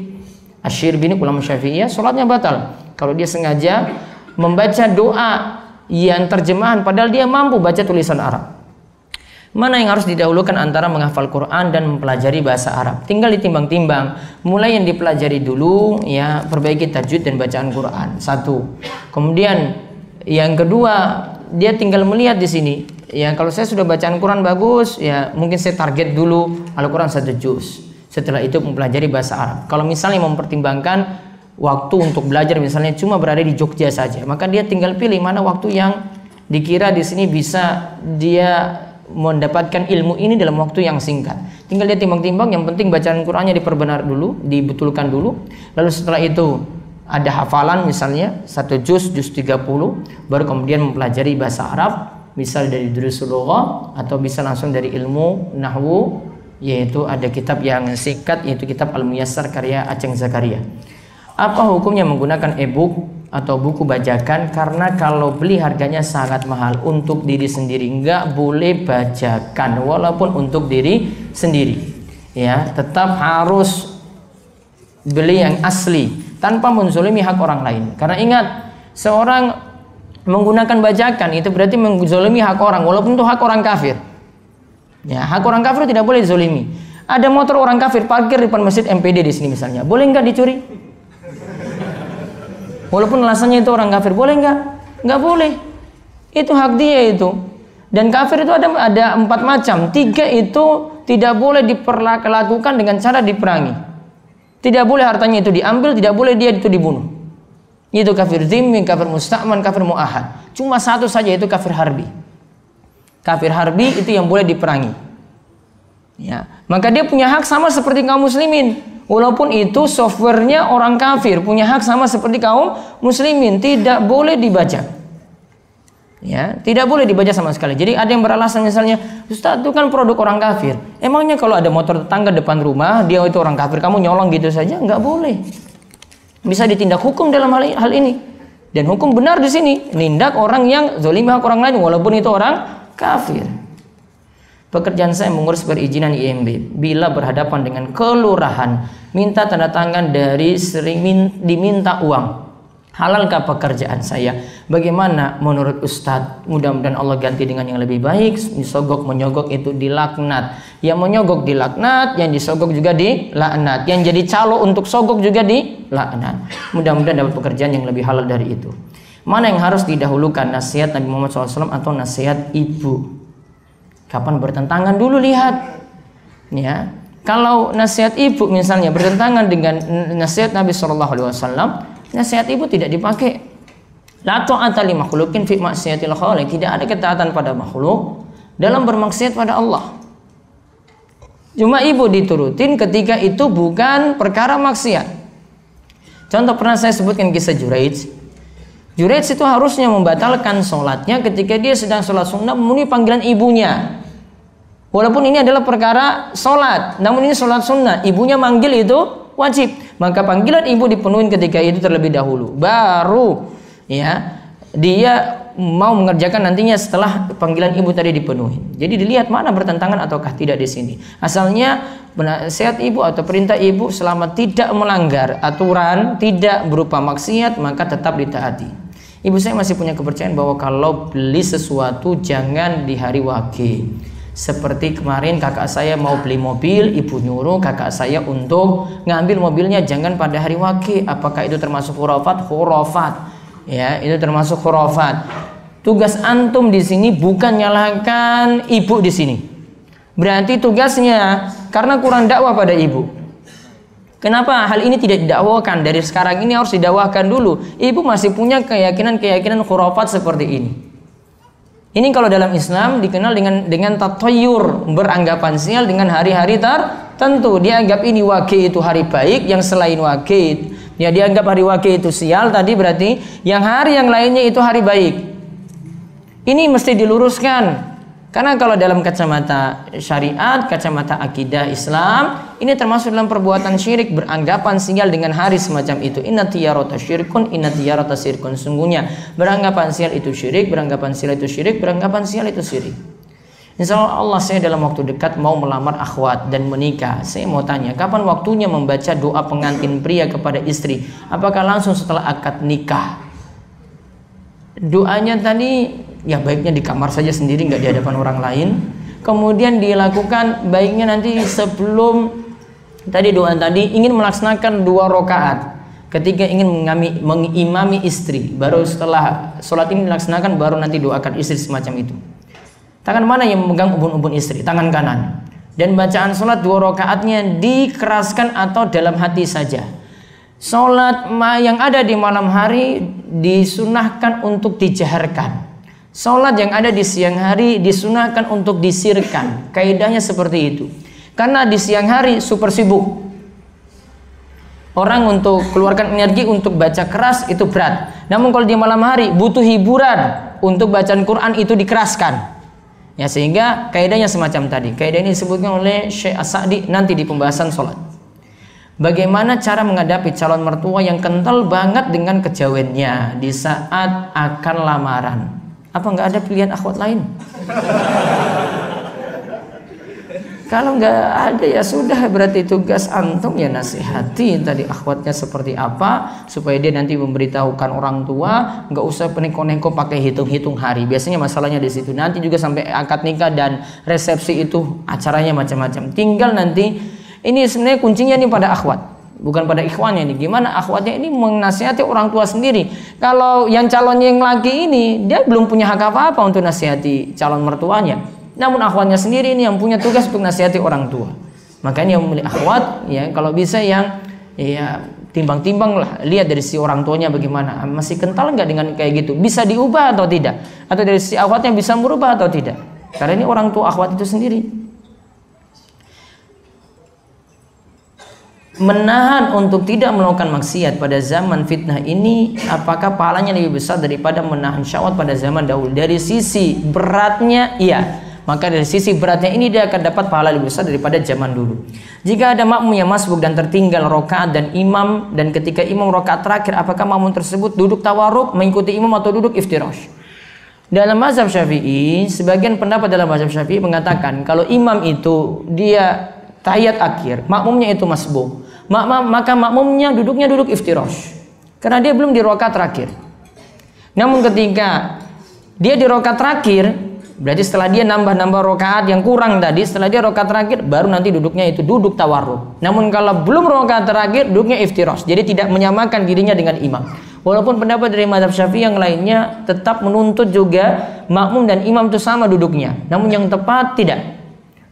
Asy-Syirbini, ulama Syafi'iyah, sholatnya batal kalau dia sengaja membaca doa yang terjemahan padahal dia mampu baca tulisan Arab. Mana yang harus didahulukan antara menghafal Quran dan mempelajari bahasa Arab? Tinggal ditimbang-timbang. Mulai yang dipelajari dulu, ya, perbaiki tajwid dan bacaan Quran. Satu. Kemudian yang kedua, dia tinggal melihat di sini. Ya, kalau saya sudah bacaan Quran bagus, ya mungkin saya target dulu Al-Quran 1 juz. Setelah itu mempelajari bahasa Arab. Kalau misalnya mempertimbangkan waktu untuk belajar, misalnya cuma berada di Jogja saja, maka dia tinggal pilih mana waktu yang dikira di sini bisa dia mendapatkan ilmu ini dalam waktu yang singkat. Tinggal dia timbang-timbang, yang penting bacaan Qur'annya diperbenar dulu, dibetulkan dulu. Lalu setelah itu ada hafalan misalnya 1 juz 30, baru kemudian mempelajari bahasa Arab, misal dari durusul lughah atau bisa langsung dari ilmu nahwu, yaitu ada kitab yang singkat yaitu kitab Al-Muyassar karya Aceng Zakaria. Apa hukumnya menggunakan e-book atau buku bajakan? Karena kalau beli harganya sangat mahal. Untuk diri sendiri nggak boleh bajakan walaupun untuk diri sendiri, ya tetap harus beli yang asli tanpa menzolimi hak orang lain. Karena ingat, seorang menggunakan bajakan itu berarti menzolimi hak orang walaupun itu hak orang kafir. Ya, hak orang kafir tidak boleh dizolimi. Ada motor orang kafir parkir di depan masjid MPD di sini misalnya, boleh nggak dicuri? Walaupun alasannya itu orang kafir, boleh nggak? Nggak boleh. Itu hak dia itu. Dan kafir itu ada 4 macam. 3 itu tidak boleh diperlakukan dengan cara diperangi. Tidak boleh hartanya itu diambil, tidak boleh dia itu dibunuh. Itu kafir zimmi, kafir musta'man, kafir mu'ahad. Cuma 1 saja, itu kafir harbi. Kafir harbi itu yang boleh diperangi. Ya, maka dia punya hak sama seperti kaum muslimin. Walaupun itu softwarenya orang kafir, punya hak sama seperti kaum muslimin, tidak boleh dibaca. Ya, tidak boleh dibaca sama sekali. Jadi ada yang beralasan misalnya, Ustaz itu kan produk orang kafir. Emangnya kalau ada motor tetangga depan rumah, dia itu orang kafir, kamu nyolong gitu saja? Nggak boleh. Bisa ditindak hukum dalam hal ini. Dan hukum benar di sini, nindak orang yang zalimi hak orang lain walaupun itu orang kafir. Pekerjaan saya mengurus perizinan IMB. Bila berhadapan dengan kelurahan, minta tanda tangan dari sering diminta uang. Halalkah pekerjaan saya? Bagaimana menurut Ustadz? Mudah-mudahan Allah ganti dengan yang lebih baik. Disogok menyogok itu dilaknat. Yang menyogok dilaknat, yang disogok juga dilaknat. Yang jadi calo untuk sogok juga dilaknat. Mudah-mudahan dapat pekerjaan yang lebih halal dari itu. Mana yang harus didahulukan, nasihat Nabi Muhammad SAW atau nasihat ibu? Kapan bertentangan dulu lihat. Ya, kalau nasihat ibu misalnya bertentangan dengan nasihat Nabi SAW, nasihat ibu tidak dipakai. La ta'ata li makhluqin fi ma'siyatil khaliq. Tidak ada ketaatan pada makhluk dalam bermaksiat pada Allah. Cuma ibu diturutin ketika itu bukan perkara maksiat. Contoh pernah saya sebutkan kisah Juraij. Juraij itu harusnya membatalkan sholatnya ketika dia sedang sholat sunnah memenuhi panggilan ibunya. Walaupun ini adalah perkara sholat, namun ini sholat sunnah, ibunya manggil itu wajib. Maka panggilan ibu dipenuhi ketika itu terlebih dahulu. Baru ya dia mau mengerjakan nantinya setelah panggilan ibu tadi dipenuhi. Jadi dilihat mana bertentangan ataukah tidak di sini. Asalnya nasihat ibu atau perintah ibu selama tidak melanggar aturan, tidak berupa maksiat, maka tetap ditaati. Ibu saya masih punya kepercayaan bahwa kalau beli sesuatu jangan di hari wage. Seperti kemarin kakak saya mau beli mobil, ibu nyuruh kakak saya untuk ngambil mobilnya jangan pada hari wage. Apakah itu termasuk khurafat? Khurafat. Ya, itu termasuk khurafat. Tugas antum di sini bukan nyalahkan ibu di sini. Berarti tugasnya karena kurang dakwah pada ibu. Kenapa hal ini tidak didakwakan dari sekarang ini, harus didakwahkan dulu. Ibu masih punya keyakinan khurafat seperti ini. Ini kalau dalam Islam dikenal dengan tatayyur, beranggapan sial dengan hari-hari tertentu. Dianggap ini wage itu hari baik, yang selain wage ya dianggap hari wage itu sial tadi, berarti yang hari yang lainnya itu hari baik. Ini mesti diluruskan. Karena kalau dalam kacamata syariat, kacamata akidah Islam, ini termasuk dalam perbuatan syirik, beranggapan sial dengan hari semacam itu. Inna tiyarata syirkun, inna tiyarata syirkun. Sungguhnya beranggapan sial itu syirik, beranggapan sial itu syirik, beranggapan sial itu syirik. Insya Allah saya dalam waktu dekat mau melamar akhwat dan menikah. Saya mau tanya, kapan waktunya membaca doa pengantin pria kepada istri? Apakah langsung setelah akad nikah? Doanya tadi ya baiknya di kamar saja sendiri, nggak di hadapan orang lain. Kemudian dilakukan baiknya nanti sebelum tadi doa tadi ingin melaksanakan 2 rakaat. Ketika ingin mengimami istri, baru setelah sholat ini dilaksanakan, baru nanti doakan istri semacam itu. Tangan mana yang memegang ubun-ubun istri? Tangan kanan. Dan bacaan sholat 2 rakaatnya dikeraskan atau dalam hati saja. Sholat yang ada di malam hari disunahkan untuk dijaharkan. Sholat yang ada di siang hari disunahkan untuk disirkan. Kaidahnya seperti itu. Karena di siang hari super sibuk. Orang untuk keluarkan energi untuk baca keras itu berat. Namun kalau di malam hari butuh hiburan, untuk bacaan Quran itu dikeraskan. Ya, sehingga kaidahnya semacam tadi. Kaidah ini disebutkan oleh Syekh As-Sa'di nanti di pembahasan sholat. Bagaimana cara menghadapi calon mertua yang kental banget dengan kejawennya di saat akan lamaran? Apa nggak ada pilihan akhwat lain? Kalau nggak ada ya sudah, berarti tugas antum ya nasihati tadi akhwatnya seperti apa supaya dia nanti memberitahukan orang tua. Nggak usah peneko-neko pakai hitung-hitung hari. Biasanya masalahnya di situ. Nanti juga sampai akad nikah dan resepsi itu acaranya macam-macam. Tinggal nanti ini sebenarnya kuncinya nih pada akhwat, bukan pada ikhwannya nih. Gimana akhwatnya ini menasihati orang tua sendiri. Kalau yang calon yang laki ini dia belum punya hak apa-apa untuk nasihati calon mertuanya. Namun akhwatnya sendiri ini yang punya tugas untuk nasihati orang tua. Makanya yang memilih akhwat ya kalau bisa yang ya timbang-timbang lah, lihat dari si orang tuanya bagaimana, masih kental nggak dengan kayak gitu, bisa diubah atau tidak, atau dari si akhwatnya bisa merubah atau tidak. Karena ini orang tua akhwat itu sendiri. Menahan untuk tidak melakukan maksiat pada zaman fitnah ini, apakah pahalanya lebih besar daripada menahan syahwat pada zaman dahulu? Dari sisi beratnya iya, maka dari sisi beratnya ini dia akan dapat pahala lebih besar daripada zaman dulu. Jika ada makmum yang masbuk dan tertinggal rakaat dan imam, dan ketika imam rakaat terakhir, apakah makmum tersebut duduk tawarruk mengikuti imam atau duduk iftirash? Dalam mazhab Syafi'i, sebagian pendapat dalam mazhab Syafi'i mengatakan kalau imam itu dia tahiyat akhir, makmumnya itu masbuk, maka makmumnya duduknya duduk iftirash karena dia belum di rakaat terakhir. Namun ketika dia di rakaat terakhir, berarti setelah dia nambah rakaat yang kurang tadi, setelah dia rakaat terakhir baru nanti duduknya itu duduk tawarruk. Namun kalau belum rakaat terakhir duduknya iftirash, jadi tidak menyamakan dirinya dengan imam. Walaupun pendapat dari mazhab Syafi'i yang lainnya tetap menuntut juga makmum dan imam itu sama duduknya, namun yang tepat tidak.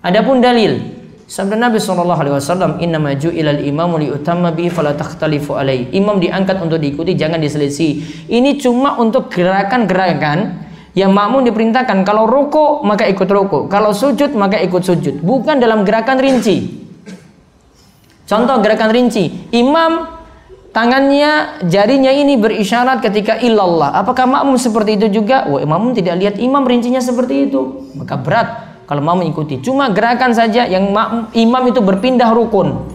Adapun dalil sabda Nabi SAW, innama ju'ilal imamu liutamma bihi fala takhtalifu alaihi. Imam diangkat untuk diikuti, jangan diselisih. Ini cuma untuk gerakan-gerakan yang makmum diperintahkan. Kalau ruku maka ikut ruku, kalau sujud maka ikut sujud, bukan dalam gerakan rinci. Contoh gerakan rinci, imam tangannya, jarinya ini berisyarat ketika illallah. Apakah makmum seperti itu juga? Wah, makmum tidak lihat imam rincinya seperti itu, maka berat kalau mau mengikuti. Cuma gerakan saja yang imam itu berpindah rukun.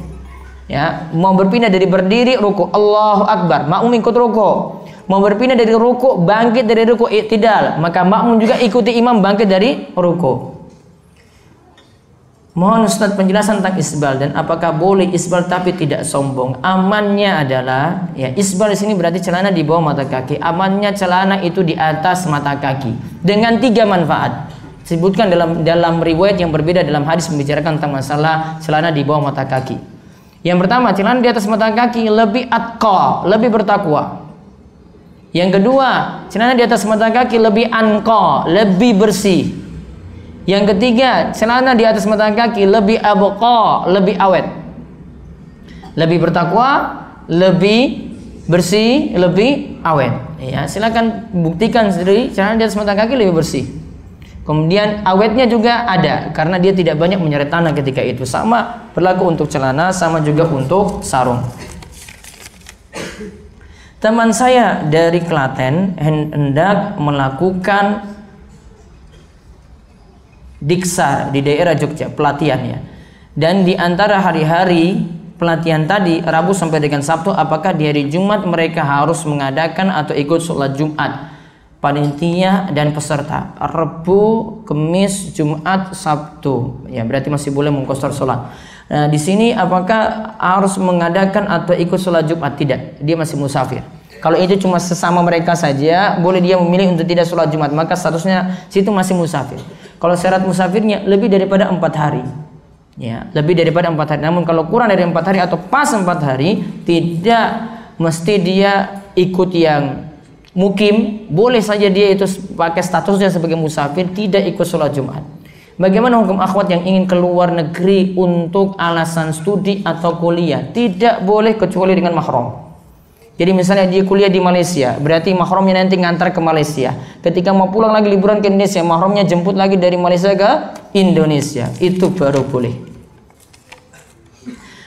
Ya, mau berpindah dari berdiri ruku, Allahu Akbar, makmum ikut ruku. Mau berpindah dari ruku, bangkit dari ruku i'tidal, maka makmum juga ikuti imam bangkit dari ruku. Mohon Ustaz penjelasan tentang isbal dan apakah boleh isbal tapi tidak sombong. Amannya adalah ya, isbal di sini berarti celana di bawah mata kaki. Amannya celana itu di atas mata kaki dengan 3 manfaat. Disebutkan dalam riwayat yang berbeda dalam hadis membicarakan tentang masalah celana di bawah mata kaki. Yang pertama, celana di atas mata kaki lebih atqa, lebih bertakwa. Yang kedua, celana di atas mata kaki lebih anqa, lebih bersih. Yang ketiga, celana di atas mata kaki lebih abqa, lebih awet. Lebih bertakwa, lebih bersih, lebih awet. Ya, silakan buktikan sendiri celana di atas mata kaki lebih bersih. Kemudian awetnya juga ada karena dia tidak banyak menyeret tanah ketika itu. Sama berlaku untuk celana, sama juga untuk sarung. Teman saya dari Klaten hendak melakukan diksar di daerah Jogja, pelatihan ya. Dan di antara hari-hari pelatihan tadi, Rabu sampai dengan Sabtu, apakah di hari Jumat mereka harus mengadakan atau ikut sholat Jumat? Panitia dan peserta Rabu, Kamis, Jumat, Sabtu. Ya, berarti masih boleh mengqashar sholat. Nah, di sini apakah harus mengadakan atau ikut sholat Jumat? Tidak, dia masih musafir. Kalau itu cuma sesama mereka saja, boleh dia memilih untuk tidak sholat Jumat, maka statusnya situ masih musafir. Kalau syarat musafirnya lebih daripada 4 hari, ya, lebih daripada 4 hari. Namun kalau kurang dari 4 hari atau pas 4 hari, tidak mesti dia ikut yang mukim, boleh saja dia itu pakai statusnya sebagai musafir, tidak ikut sholat Jumat. Bagaimana hukum akhwat yang ingin keluar negeri untuk alasan studi atau kuliah? Tidak boleh kecuali dengan mahram. Jadi misalnya dia kuliah di Malaysia, berarti mahramnya nanti ngantar ke Malaysia. Ketika mau pulang lagi liburan ke Indonesia, mahramnya jemput lagi dari Malaysia ke Indonesia. Itu baru boleh.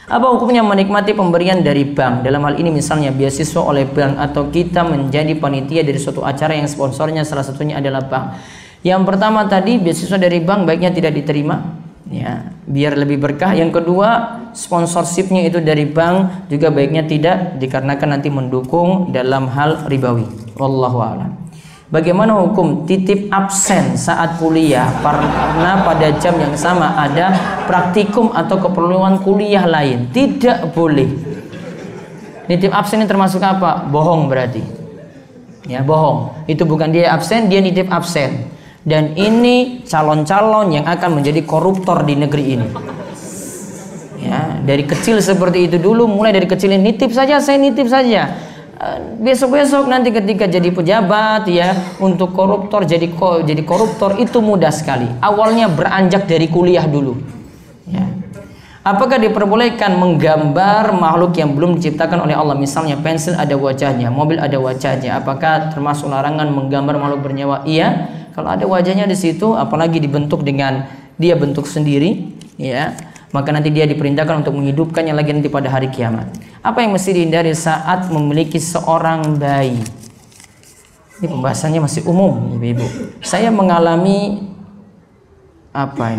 Apa hukumnya menikmati pemberian dari bank? Dalam hal ini misalnya beasiswa oleh bank atau kita menjadi panitia dari suatu acara yang sponsornya salah satunya adalah bank. Yang pertama tadi beasiswa dari bank baiknya tidak diterima, ya, biar lebih berkah. Yang kedua, sponsorshipnya itu dari bank juga baiknya tidak, dikarenakan nanti mendukung dalam hal ribawi. Wallahu a'lam. Bagaimana hukum titip absen saat kuliah karena pada jam yang sama ada praktikum atau keperluan kuliah lain? Tidak boleh. Titip absen ini termasuk apa? Bohong berarti. Ya, bohong. Itu bukan dia absen, dia nitip absen. Dan ini calon-calon yang akan menjadi koruptor di negeri ini. Ya, dari kecil seperti itu dulu, mulai dari kecil ini nitip saja, saya nitip saja. Besok-besok nanti ketika jadi pejabat ya, untuk koruptor jadi koruptor itu mudah sekali. Awalnya beranjak dari kuliah dulu. Ya. Apakah diperbolehkan menggambar makhluk yang belum diciptakan oleh Allah? Misalnya pensil ada wajahnya, mobil ada wajahnya. Apakah termasuk larangan menggambar makhluk bernyawa? Iya. Kalau ada wajahnya di situ, apalagi dibentuk dengan dia bentuk sendiri, ya, maka nanti dia diperintahkan untuk menghidupkannya lagi nanti pada hari kiamat. Apa yang mesti dihindari saat memiliki seorang bayi? Ini pembahasannya masih umum, ibu-ibu. Saya mengalami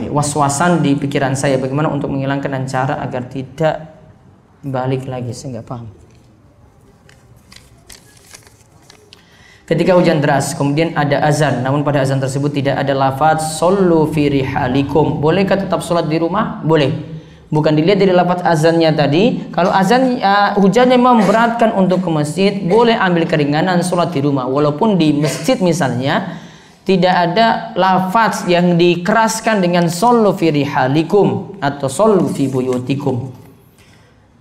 was-wasan di pikiran saya, bagaimana untuk menghilangkan cara agar tidak balik lagi. Saya nggak paham. Ketika hujan deras, kemudian ada azan, namun pada azan tersebut tidak ada lafaz "Shollu fi rihalikum". Bolehkah tetap sholat di rumah? Boleh. Bukan dilihat dari lafaz azannya tadi. Kalau azan hujannya memberatkan untuk ke masjid, boleh ambil keringanan sholat di rumah. Walaupun di masjid misalnya tidak ada lafaz yang dikeraskan dengan "Shollu fi rihalikum" atau "Shollu fi buyutikum".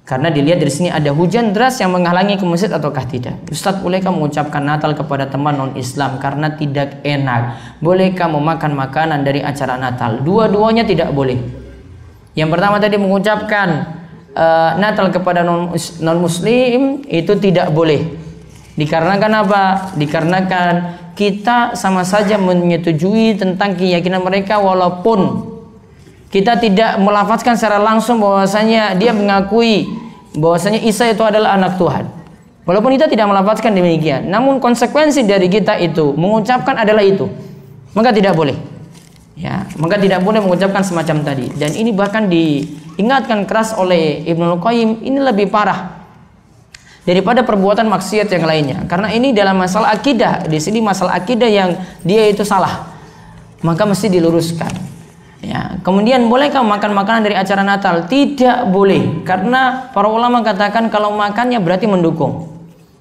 Karena dilihat dari sini ada hujan deras yang menghalangi ke masjid ataukah tidak. Ustaz, bolehkah mengucapkan Natal kepada teman non-Islam karena tidak enak? Bolehkah memakan makanan dari acara Natal? Dua-duanya tidak boleh. Yang pertama tadi mengucapkan Natal kepada non-Muslim itu tidak boleh. Dikarenakan apa? Dikarenakan kita sama saja menyetujui tentang keyakinan mereka, walaupun kita tidak melafazkan secara langsung bahwasanya dia mengakui bahwasanya Isa itu adalah anak Tuhan. Walaupun kita tidak melafazkan demikian, namun konsekuensi dari kita itu mengucapkan adalah itu, maka tidak boleh. Ya, maka tidak boleh mengucapkan semacam tadi. Dan ini bahkan diingatkan keras oleh Ibnul Qayyim, ini lebih parah daripada perbuatan maksiat yang lainnya. Karena ini dalam masalah akidah, di sini masalah akidah yang dia itu salah, maka mesti diluruskan. Ya, kemudian bolehkah makan makanan dari acara Natal? Tidak boleh, karena para ulama katakan kalau makannya berarti mendukung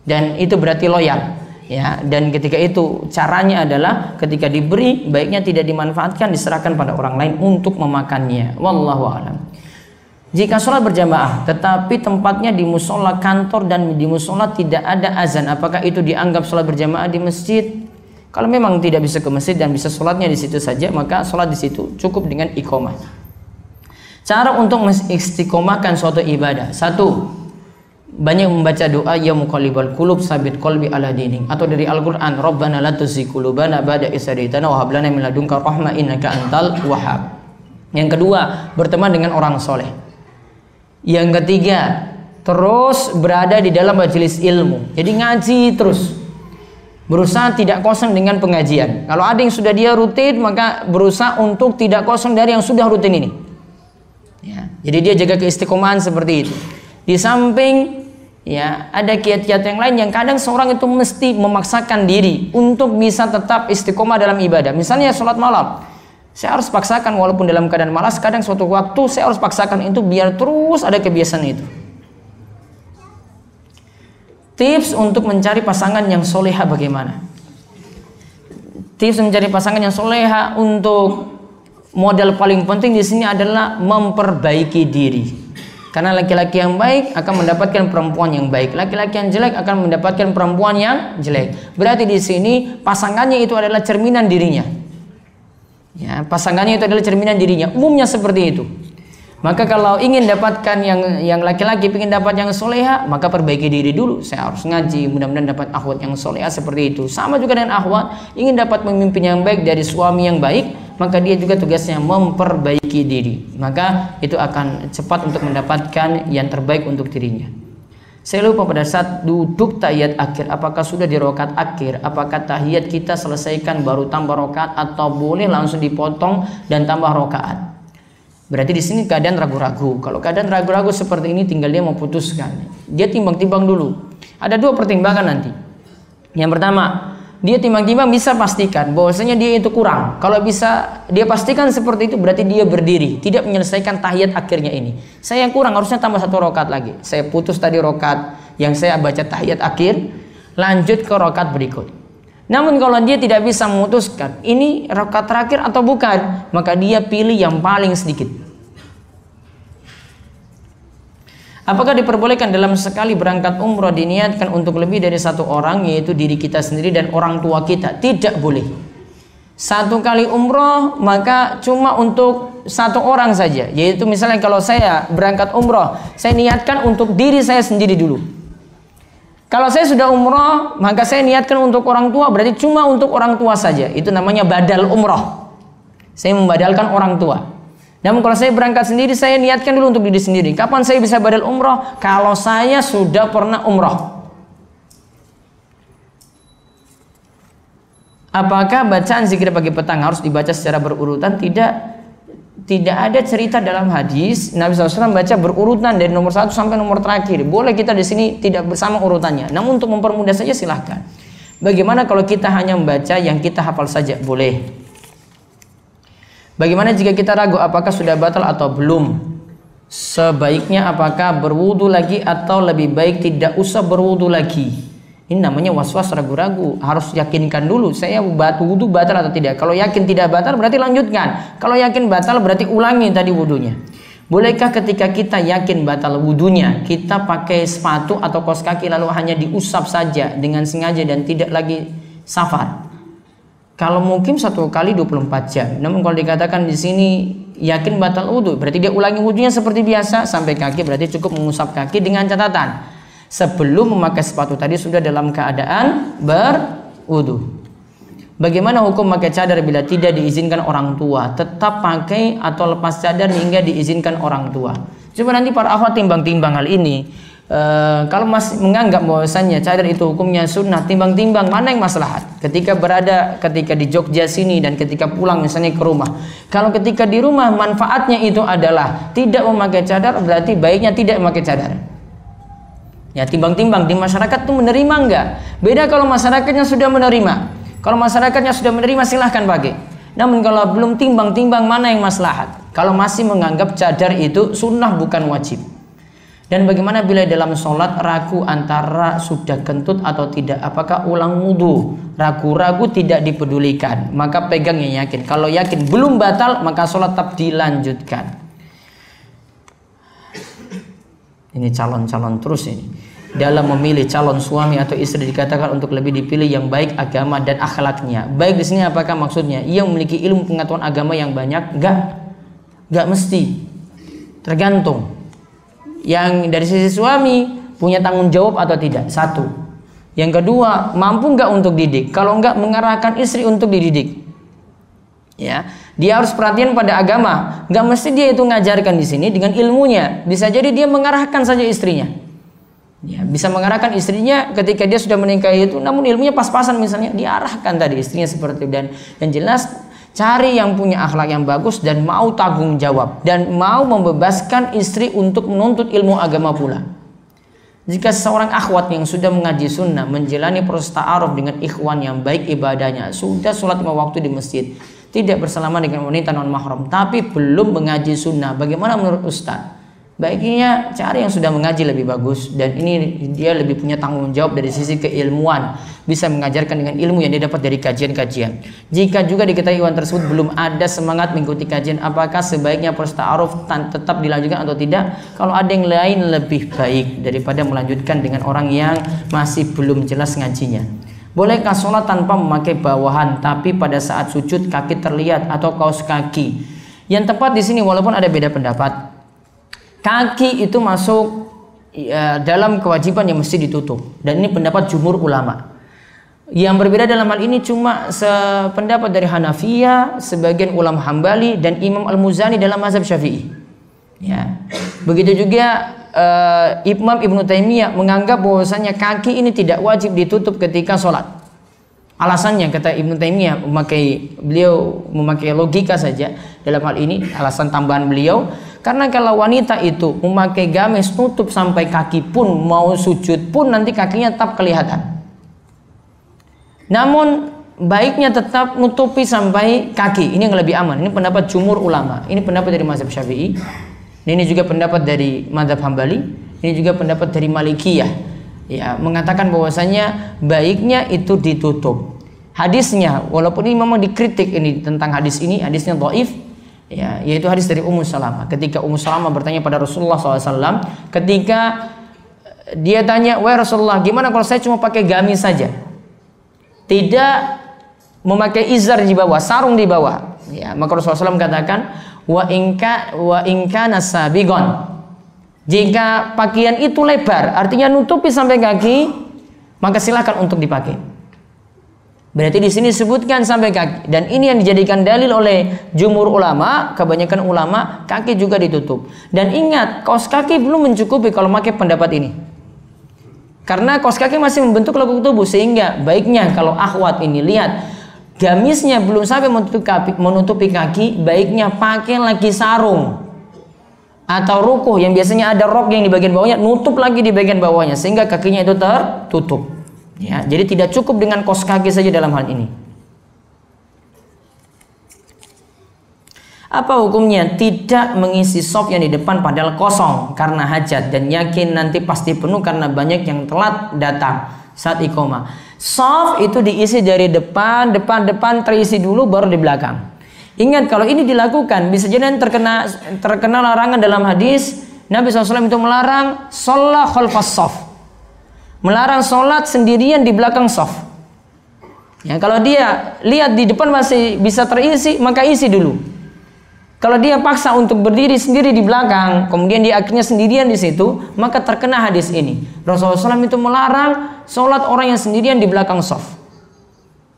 dan itu berarti loyal. Ya, dan ketika itu caranya adalah ketika diberi baiknya tidak dimanfaatkan, diserahkan pada orang lain untuk memakannya. Wallahu a'lam. Jika sholat berjamaah tetapi tempatnya di musola kantor dan di musola tidak ada azan, apakah itu dianggap sholat berjamaah di masjid? Kalau memang tidak bisa ke masjid dan bisa sholatnya di situ saja, maka sholat di situ cukup dengan iqomah. Cara untuk mengistiqomahkan suatu ibadah: satu, banyak membaca doa ya muqallibal qulub sabit qalbi ala dinik, atau dari Al-Qur'an Rabbana la tuzigh qulubana ba'da idh hadaytana wa hab lana min ladunka rahmah innaka antal wahhab. Yang kedua, berteman dengan orang soleh. Yang ketiga, terus berada di dalam majelis ilmu, jadi ngaji terus, berusaha tidak kosong dengan pengajian. Kalau ada yang sudah dia rutin, maka berusaha untuk tidak kosong dari yang sudah rutin ini ya. Jadi dia jaga keistiqomahan seperti itu. Di samping ya ada kiat-kiat yang lain yang kadang seorang itu mesti memaksakan diri untuk bisa tetap istiqomah dalam ibadah. Misalnya sholat malam, saya harus paksakan walaupun dalam keadaan malas. Kadang suatu waktu saya harus paksakan itu biar terus ada kebiasaan itu. Tips untuk mencari pasangan yang soleha bagaimana? Tips mencari pasangan yang soleha, untuk modal paling penting di sini adalah memperbaiki diri. Karena laki-laki yang baik akan mendapatkan perempuan yang baik, laki-laki yang jelek akan mendapatkan perempuan yang jelek. Berarti di sini pasangannya itu adalah cerminan dirinya. Ya, pasangannya itu adalah cerminan dirinya. Umumnya seperti itu. Maka kalau ingin dapatkan yang laki-laki, ingin dapat yang soleha, maka perbaiki diri dulu. Saya harus ngaji, mudah-mudahan dapat akhwat yang soleha seperti itu. Sama juga dengan akhwat, ingin dapat pemimpin yang baik dari suami yang baik, maka dia juga tugasnya memperbaiki diri. Maka itu akan cepat untuk mendapatkan yang terbaik untuk dirinya. Saya lupa pada saat duduk tahiyat akhir, apakah sudah di rakaat akhir, apakah tahiyat kita selesaikan baru tambah rakaat atau boleh langsung dipotong dan tambah rakaat? Berarti di sini keadaan ragu-ragu. Kalau keadaan ragu-ragu seperti ini, tinggal dia memutuskan. Dia timbang-timbang dulu. Ada dua pertimbangan nanti. Yang pertama, dia timbang-timbang bisa pastikan bahwasanya dia itu kurang. Kalau bisa dia pastikan seperti itu, berarti dia berdiri, tidak menyelesaikan tahiyat akhirnya ini. Saya yang kurang, harusnya tambah satu rakaat lagi. Saya putus tadi rakaat yang saya baca tahiyat akhir, lanjut ke rakaat berikut. Namun kalau dia tidak bisa memutuskan ini rakaat terakhir atau bukan, maka dia pilih yang paling sedikit. Apakah diperbolehkan dalam sekali berangkat umroh diniatkan untuk lebih dari satu orang, yaitu diri kita sendiri dan orang tua kita? Tidak boleh. Satu kali umroh maka cuma untuk satu orang saja. Yaitu misalnya kalau saya berangkat umroh, saya niatkan untuk diri saya sendiri dulu. Kalau saya sudah umroh, maka saya niatkan untuk orang tua, berarti cuma untuk orang tua saja. Itu namanya badal umroh. Saya membadalkan orang tua. Namun kalau saya berangkat sendiri, saya niatkan dulu untuk diri sendiri. Kapan saya bisa badal umroh? Kalau saya sudah pernah umroh. Apakah bacaan zikir pagi petang harus dibaca secara berurutan? Tidak ada cerita dalam hadis Nabi SAW baca berurutan dari nomor 1 sampai nomor terakhir. Boleh kita di sini tidak bersama urutannya. Namun untuk mempermudah saja silahkan. Bagaimana kalau kita hanya membaca yang kita hafal saja? Boleh. Bagaimana jika kita ragu apakah sudah batal atau belum? Sebaiknya apakah berwudu lagi atau lebih baik tidak usah berwudu lagi? Ini namanya was-was, ragu-ragu. Harus yakinkan dulu saya wudu batal atau tidak. Kalau yakin tidak batal berarti lanjutkan. Kalau yakin batal berarti ulangi tadi wudunya. Bolehkah ketika kita yakin batal wudunya, kita pakai sepatu atau kaos kaki lalu hanya diusap saja dengan sengaja dan tidak lagi safar? Kalau mungkin 1 kali 24 jam. Namun kalau dikatakan di sini yakin batal wudu, berarti dia ulangi wudunya seperti biasa sampai kaki, berarti cukup mengusap kaki dengan catatan sebelum memakai sepatu tadi sudah dalam keadaan berwudu. Bagaimana hukum pakai cadar bila tidak diizinkan orang tua? Tetap pakai atau lepas cadar hingga diizinkan orang tua? Coba nanti para akhwat timbang-timbang hal ini. kalau masih menganggap bahwasannya cadar itu hukumnya sunnah, timbang-timbang mana yang maslahat ketika di Jogja sini dan ketika pulang misalnya ke rumah. Kalau ketika di rumah manfaatnya itu adalah tidak memakai cadar, berarti baiknya tidak memakai cadar. Ya, timbang-timbang di masyarakat itu menerima enggak? Beda kalau masyarakatnya sudah menerima. Kalau masyarakatnya sudah menerima silahkan pakai. Namun kalau belum, timbang-timbang mana yang maslahat. Kalau masih menganggap cadar itu sunnah bukan wajib. Dan bagaimana bila dalam sholat ragu antara sudah kentut atau tidak, apakah ulang wudhu? Ragu-ragu tidak dipedulikan, maka pegang yang yakin. Kalau yakin belum batal, maka sholat tetap dilanjutkan. Ini calon-calon terus ini. Dalam memilih calon suami atau istri dikatakan untuk lebih dipilih yang baik agama dan akhlaknya. Baik di sini apakah maksudnya ia memiliki ilmu pengetahuan agama yang banyak? Enggak mesti. Tergantung. Yang dari sisi suami punya tanggung jawab atau tidak, satu. Yang kedua, mampu enggak untuk didik? Kalau enggak, mengarahkan istri untuk dididik. Ya, dia harus perhatian pada agama. Enggak mesti dia itu ngajarkan di sini dengan ilmunya. Bisa jadi dia mengarahkan saja istrinya. Ya, bisa mengarahkan istrinya ketika dia sudah menikahi itu, namun ilmunya pas-pasan misalnya, diarahkan tadi istrinya seperti itu. Dan yang jelas cari yang punya akhlak yang bagus dan mau tanggung jawab dan mau membebaskan istri untuk menuntut ilmu agama pula. Jika seorang akhwat yang sudah mengaji sunnah menjalani proses ta'aruf dengan ikhwan yang baik ibadahnya, sudah sholat 5 waktu di masjid, tidak bersalaman dengan wanita non mahram, tapi belum mengaji sunnah, bagaimana menurut Ustaz? Baiknya cari yang sudah mengaji lebih bagus, dan ini dia lebih punya tanggung jawab dari sisi keilmuan, bisa mengajarkan dengan ilmu yang dia dapat dari kajian-kajian. Jika juga diketahui ikhwan tersebut belum ada semangat mengikuti kajian, apakah sebaiknya proses ta'aruf tetap dilanjutkan atau tidak? Kalau ada yang lain lebih baik daripada melanjutkan dengan orang yang masih belum jelas ngajinya. Bolehkah sholat tanpa memakai bawahan tapi pada saat sujud kaki terlihat atau kaos kaki? Yang tepat di sini walaupun ada beda pendapat, kaki itu masuk dalam kewajiban yang mesti ditutup, dan ini pendapat jumhur ulama. Yang berbeda dalam hal ini cuma sependapat dari Hanafiyah, sebagian ulama Hambali, dan Imam Al-Muzani dalam mazhab Syafi'i. Ya. Begitu juga Imam Ibnu Taimiyah menganggap bahwasanya kaki ini tidak wajib ditutup ketika sholat. Alasannya kata Ibnu Taimiyah, beliau memakai logika saja dalam hal ini, alasan tambahan beliau, karena kalau wanita itu memakai gamis tutup sampai kaki pun, mau sujud pun nanti kakinya tetap kelihatan. Namun baiknya tetap nutupi sampai kaki, ini yang lebih aman. Ini pendapat jumhur ulama, ini pendapat dari mazhab Syafi'i, ini juga pendapat dari mazhab Hambali, ini juga pendapat dari Malikiyah. Ya, mengatakan bahwasanya baiknya itu ditutup. Hadisnya walaupun ini memang dikritik ini tentang hadis ini, hadisnya dhaif, ya, yaitu hadis dari Ummu Salamah. Ketika Ummu Salamah bertanya pada Rasulullah SAW, ketika dia tanya, wahai Rasulullah, gimana kalau saya cuma pakai gamis saja, tidak memakai izar di bawah, sarung di bawah? Ya, maka Rasulullah SAW katakan, wa inka nasabigon. Jika pakaian itu lebar, artinya nutupi sampai kaki, maka silakan untuk dipakai. Berarti di sini disebutkan sampai kaki, dan ini yang dijadikan dalil oleh jumhur ulama, kebanyakan ulama, kaki juga ditutup. Dan ingat, kaos kaki belum mencukupi kalau pakai pendapat ini, karena kaos kaki masih membentuk lekuk tubuh, sehingga baiknya kalau akhwat ini lihat gamisnya belum sampai menutupi kaki, baiknya pakai lagi sarung atau rukuh yang biasanya ada rok yang di bagian bawahnya, nutup lagi di bagian bawahnya sehingga kakinya itu tertutup. Ya, jadi tidak cukup dengan kaos kaki saja dalam hal ini. Apa hukumnya tidak mengisi shaf yang di depan padahal kosong karena hajat dan yakin nanti pasti penuh karena banyak yang telat datang saat iqomah? Shaf itu diisi dari depan terisi dulu baru di belakang. Ingat, kalau ini dilakukan bisa jadi terkena larangan dalam hadis. Nabi SAW itu melarang sholat khalfas shaf, melarang sholat sendirian di belakang shaf. Ya, kalau dia lihat di depan masih bisa terisi, maka isi dulu. Kalau dia paksa untuk berdiri sendiri di belakang, kemudian dia akhirnya sendirian di situ, maka terkena hadis ini. Rasulullah SAW itu melarang sholat orang yang sendirian di belakang shaf.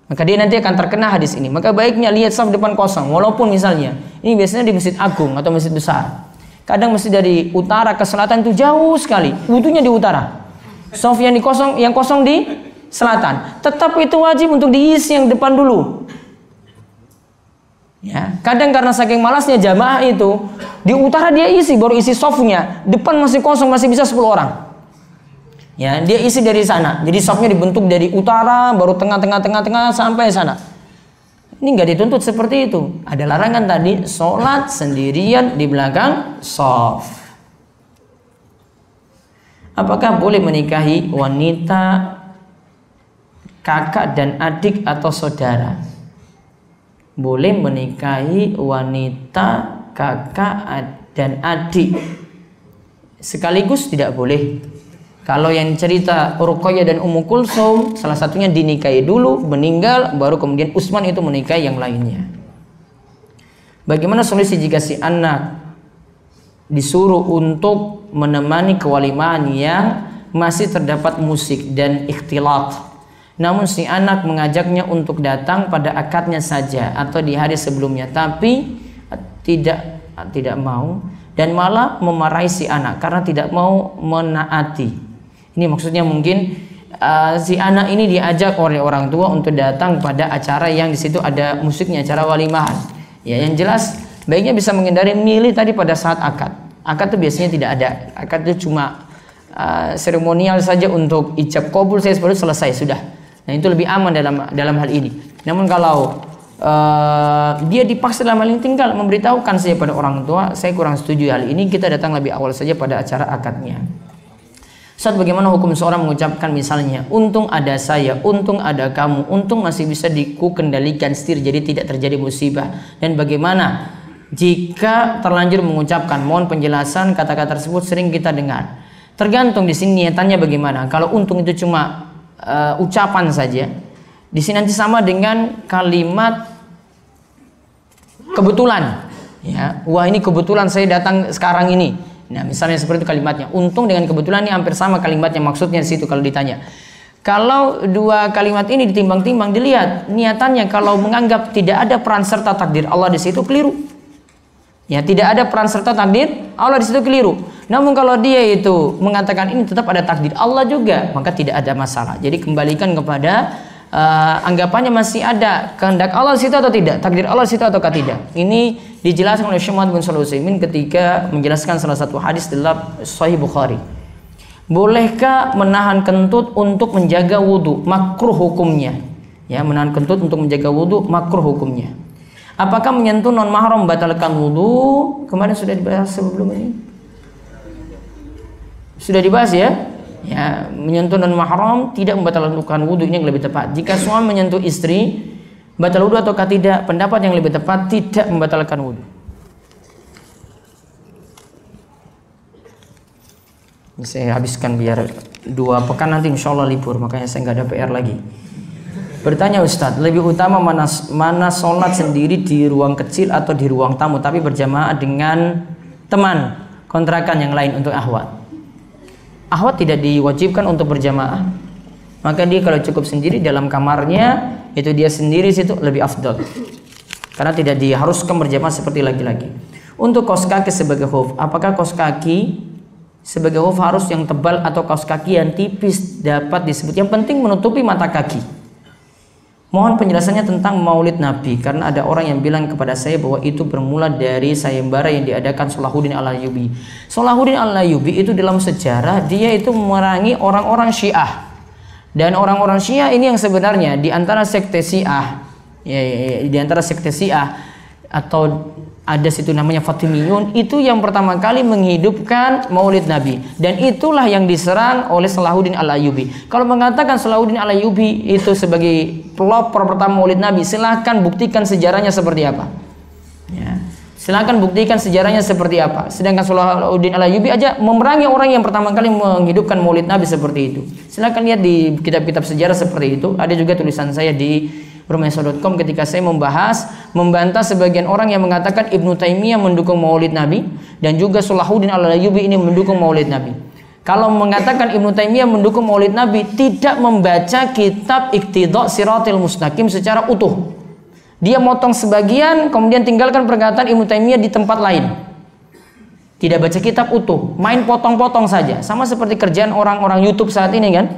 Maka dia nanti akan terkena hadis ini. Maka baiknya lihat shaf depan kosong, walaupun misalnya ini biasanya di masjid agung atau masjid besar. Kadang mesti dari utara ke selatan itu jauh sekali. Wudunya di utara. Shaf yang kosong di selatan. Tetap itu wajib untuk diisi yang depan dulu. Ya, kadang karena saking malasnya jamaah itu, di utara dia isi, baru isi shafnya. Depan masih kosong, masih bisa 10 orang. Ya, dia isi dari sana. Jadi shafnya dibentuk dari utara, baru tengah sampai sana. Ini nggak dituntut seperti itu. Ada larangan tadi, sholat sendirian di belakang shaf. Apakah boleh menikahi wanita kakak dan adik atau saudara? Boleh menikahi wanita kakak dan adik. Sekaligus tidak boleh. Kalau yang cerita Ruqayyah dan Ummu Kulsum, salah satunya dinikahi dulu, meninggal, baru kemudian Utsman itu menikahi yang lainnya. Bagaimana solusi jika si anak disuruh untuk menemani kewalimahan yang masih terdapat musik dan ikhtilat, namun si anak mengajaknya untuk datang pada akadnya saja atau di hari sebelumnya, tapi tidak mau dan malah memarahi si anak karena tidak mau menaati. Ini maksudnya mungkin si anak ini diajak oleh orang tua untuk datang pada acara yang di situ ada musiknya, acara walimahan. Ya, yang jelas baiknya bisa menghindari milih tadi pada saat akad. Akad itu biasanya tidak ada. Akad itu cuma seremonial saja untuk ijab qabul saya baru selesai sudah. Nah, itu lebih aman dalam hal ini. Namun kalau dia dipaksa dalam hal ini, tinggal memberitahukan saja pada orang tua, saya kurang setuju hal ini, kita datang lebih awal saja pada acara akadnya. Ustaz, bagaimana hukum seorang mengucapkan misalnya, untung ada saya, untung ada kamu, untung masih bisa kendalikan setir jadi tidak terjadi musibah. Dan bagaimana jika terlanjur mengucapkan? Mohon penjelasan, kata-kata tersebut sering kita dengar. Tergantung di sini niatannya bagaimana. Kalau untung itu cuma ucapan saja, di sini nanti sama dengan kalimat kebetulan. Ya, wah ini kebetulan saya datang sekarang ini. Nah, misalnya seperti itu kalimatnya. Untung dengan kebetulan ini hampir sama kalimatnya, maksudnya di situ kalau ditanya. Kalau dua kalimat ini ditimbang-timbang, dilihat niatannya. Kalau menganggap tidak ada peran serta takdir Allah di situ, keliru. Ya, tidak ada peran serta takdir Allah di situ, keliru. Namun kalau dia itu mengatakan ini tetap ada takdir Allah juga, maka tidak ada masalah. Jadi kembalikan kepada anggapannya masih ada kehendak Allah di situ atau tidak, takdir Allah di situ ataukah tidak. Ini dijelaskan oleh Syekh Muhammad bin Shalih Al-Utsaimin ketika menjelaskan salah satu hadis dalam Sahih Bukhari. Bolehkah menahan kentut untuk menjaga wudu? Makruh hukumnya. Ya, menahan kentut untuk menjaga wudu makruh hukumnya. Apakah menyentuh non mahram membatalkan wudu? Kemarin sudah dibahas sebelum ini. Sudah dibahas ya? Ya, menyentuh non mahram tidak membatalkan wudu, ini yang lebih tepat. Jika suami menyentuh istri, batal wudu ataukah tidak? Pendapat yang lebih tepat tidak membatalkan wudu. Ini saya habiskan biar 2 pekan nanti insya Allah libur, makanya saya nggak ada PR lagi. Bertanya Ustadz, lebih utama mana sholat sendiri di ruang kecil atau di ruang tamu tapi berjamaah dengan teman kontrakan yang lain untuk akhwat? Akhwat tidak diwajibkan untuk berjamaah, maka dia kalau cukup sendiri dalam kamarnya, itu dia sendiri situ lebih afdal, karena tidak diharuskan berjamaah seperti laki-laki. Untuk kaos kaki sebagai khuf, apakah kaos kaki sebagai khuf harus yang tebal atau kaos kaki yang tipis dapat disebut? Yang penting menutupi mata kaki. Mohon penjelasannya tentang Maulid Nabi, karena ada orang yang bilang kepada saya bahwa itu bermula dari sayembara yang diadakan Salahuddin Al-Ayyubi. Salahuddin Al-Ayyubi itu dalam sejarah dia itu memerangi orang-orang Syiah. Dan orang-orang Syiah ini yang sebenarnya di antara sekte Syiah, di antara sekte Syiah atau ada situ namanya Fatimiyun, itu yang pertama kali menghidupkan Maulid Nabi, dan itulah yang diserang oleh Salahuddin Al-Ayyubi. Kalau mengatakan Salahuddin Al-Ayyubi itu sebagai pelopor pertama Maulid Nabi, silahkan buktikan sejarahnya seperti apa. Ya, silahkan buktikan sejarahnya seperti apa. Sedangkan Salahuddin Al-Ayyubi aja memerangi orang yang pertama kali menghidupkan Maulid Nabi seperti itu. Silahkan lihat di kitab-kitab sejarah seperti itu. Ada juga tulisan saya di Rumahisa.com ketika saya membantah sebagian orang yang mengatakan Ibnu Taimiyah mendukung Maulid Nabi dan juga Salahuddin Al-Ayyubi ini mendukung Maulid Nabi. Kalau mengatakan Ibnu Taimiyah mendukung Maulid Nabi, tidak membaca kitab Iqtida' Shirathil Mustaqim secara utuh. Dia motong sebagian kemudian tinggalkan perkataan Ibnu Taimiyah di tempat lain. Tidak baca kitab utuh, main potong-potong saja. Sama seperti kerjaan orang-orang YouTube saat ini kan.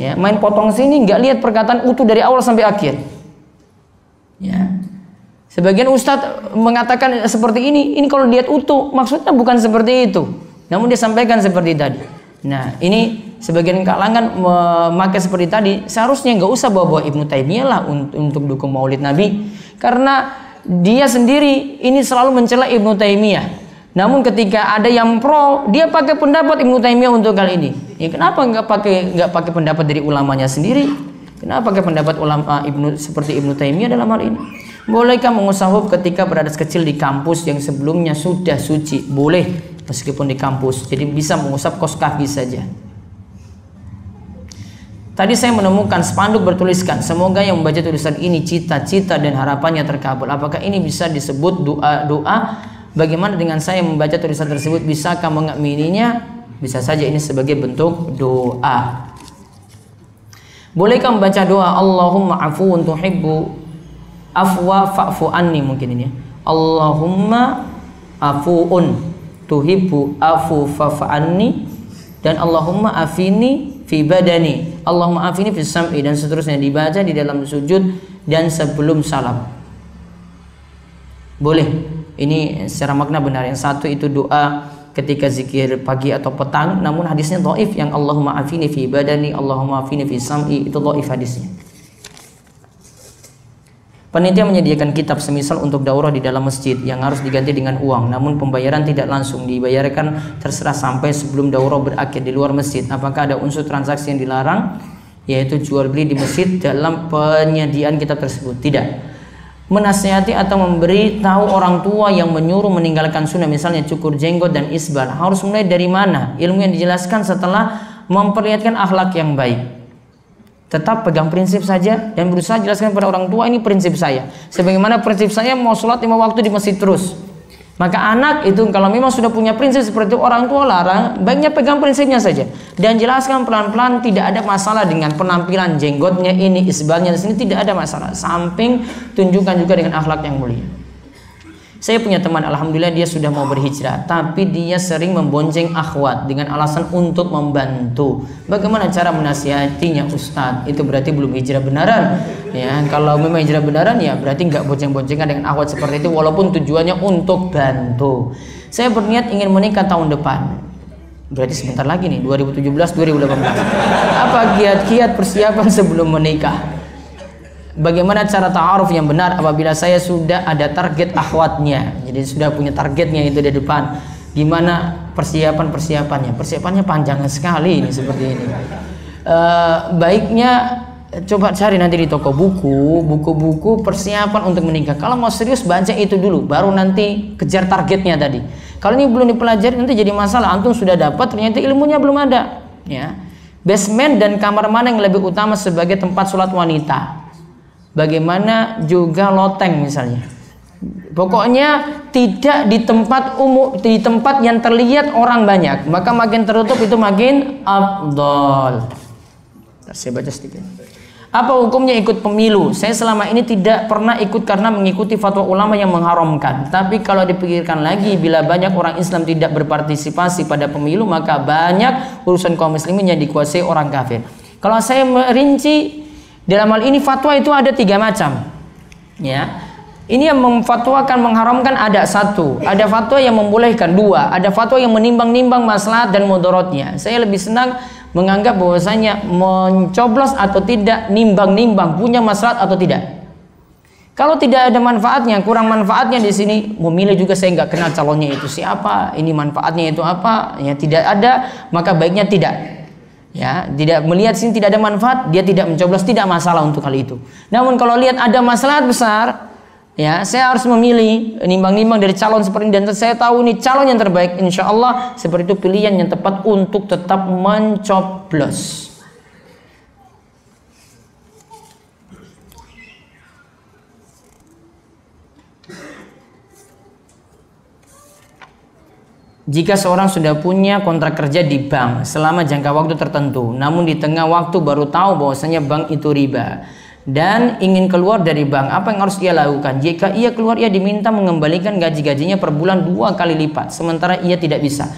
Ya, main potong sini, nggak lihat perkataan utuh dari awal sampai akhir. Ya. Sebagian ustadz mengatakan seperti ini kalau lihat utuh, maksudnya bukan seperti itu. Namun dia sampaikan seperti tadi. Nah, ini sebagian kalangan memakai seperti tadi. Seharusnya nggak usah bawa-bawa Ibnu Taimiyah lah untuk dukung Maulid Nabi, karena dia sendiri ini selalu mencela Ibnu Taimiyah. Namun ketika ada yang pro, dia pakai pendapat Ibnu Taimiyah untuk kali ini. Ya, kenapa nggak pakai pendapat dari ulamanya sendiri? Kenapa pakai pendapat ulama seperti Ibnu Taimiyah dalam hal ini? Bolehkah mengusahub ketika berada kecil di kampus yang sebelumnya sudah suci? Boleh, meskipun di kampus. Jadi bisa mengusap kos kaki saja. Tadi saya menemukan spanduk bertuliskan, semoga yang membaca tulisan ini cita-cita dan harapannya terkabul. Apakah ini bisa disebut doa? Bagaimana dengan saya membaca tulisan tersebut? Bisakah mengamininya? Bisa saja ini sebagai bentuk doa. Bolehkah membaca doa Allahumma afuun tuhibbu afwa fa'fu anni, mungkin ini. Allahumma afuun tuhibbu afu fa'fu anni, dan Allahumma afini fi badani, Allahumma afini fi sam'i, dan seterusnya, dibaca di dalam sujud dan sebelum salam. Boleh. Ini secara makna benar. Yang satu itu doa ketika zikir pagi atau petang, namun hadisnya dhaif. Yang Allahumma afini fi badani, Allahumma afini fi sam'i, itu dhaif hadisnya. Panitia menyediakan kitab semisal untuk daurah di dalam masjid yang harus diganti dengan uang, namun pembayaran tidak langsung dibayarkan, terserah sampai sebelum daurah berakhir di luar masjid. Apakah ada unsur transaksi yang dilarang, yaitu jual beli di masjid dalam penyediaan kitab tersebut? Tidak. Menasihati atau memberi tahu orang tua yang menyuruh meninggalkan sunnah, misalnya cukur jenggot dan isbal, harus mulai dari mana? Ilmu yang dijelaskan setelah memperlihatkan akhlak yang baik. Tetap pegang prinsip saja dan berusaha jelaskan pada orang tua, ini prinsip saya. Sebagaimana prinsip saya mau sholat 5 waktu di masjid terus. Maka anak itu kalau memang sudah punya prinsip seperti itu, orang tua larang, baiknya pegang prinsipnya saja dan jelaskan pelan-pelan. Tidak ada masalah dengan penampilan jenggotnya ini, isbalnya di sini, tidak ada masalah. Samping tunjukkan juga dengan akhlak yang mulia. Saya punya teman, alhamdulillah dia sudah mau berhijrah, tapi dia sering membonceng akhwat dengan alasan untuk membantu. Bagaimana cara menasihatinya, Ustadz? Itu berarti belum hijrah benaran. Ya, kalau memang hijrah benaran ya berarti nggak bonceng-boncengan dengan akhwat seperti itu, walaupun tujuannya untuk bantu. Saya berniat ingin menikah tahun depan. Berarti sebentar lagi nih, 2017, 2018. Apa kiat-kiat persiapan sebelum menikah? Bagaimana cara ta'aruf yang benar apabila saya sudah ada target akhwatnya, jadi sudah punya targetnya itu di depan? Gimana persiapannya? Persiapannya panjang sekali ini, seperti ini. Baiknya coba cari nanti di toko buku persiapan untuk menikah. Kalau mau serius baca itu dulu, baru nanti kejar targetnya tadi. Kalau ini belum dipelajari nanti jadi masalah. Antum sudah dapat, ternyata ilmunya belum ada. Ya, basement dan kamar mana yang lebih utama sebagai tempat sholat wanita? Bagaimana juga loteng misalnya. Pokoknya tidak di tempat umum, di tempat yang terlihat orang banyak. Maka makin tertutup itu makin afdol. Saya baca sedikit. Apa hukumnya ikut pemilu? Saya selama ini tidak pernah ikut karena mengikuti fatwa ulama yang mengharamkan. Tapi kalau dipikirkan lagi, bila banyak orang Islam tidak berpartisipasi pada pemilu, maka banyak urusan kaum muslimin yang dikuasai orang kafir. Kalau saya merinci dalam hal ini, fatwa itu ada 3 macam. Ya, ini yang memfatwakan mengharamkan ada 1, ada fatwa yang membolehkan 2, ada fatwa yang menimbang-nimbang maslahat dan mudaratnya. Saya lebih senang menganggap bahwasanya mencoblos atau tidak, nimbang-nimbang punya maslahat atau tidak. Kalau tidak ada manfaatnya, kurang manfaatnya di sini, memilih juga saya nggak kenal calonnya itu siapa, ini manfaatnya itu apa, ya tidak ada, maka baiknya tidak. Ya, tidak melihat sini tidak ada manfaat, dia tidak mencoblos, tidak masalah untuk hal itu. Namun kalau lihat ada maslahat besar, ya saya harus memilih, nimbang-nimbang dari calon seperti ini, dan saya tahu ini calon yang terbaik, insya Allah seperti itu pilihan yang tepat untuk tetap mencoblos. Jika seorang sudah punya kontrak kerja di bank selama jangka waktu tertentu, namun di tengah waktu baru tahu bahwasanya bank itu riba, dan ingin keluar dari bank, apa yang harus ia lakukan? Jika ia keluar, ia diminta mengembalikan gaji-gajinya per bulan 2 kali lipat, sementara ia tidak bisa.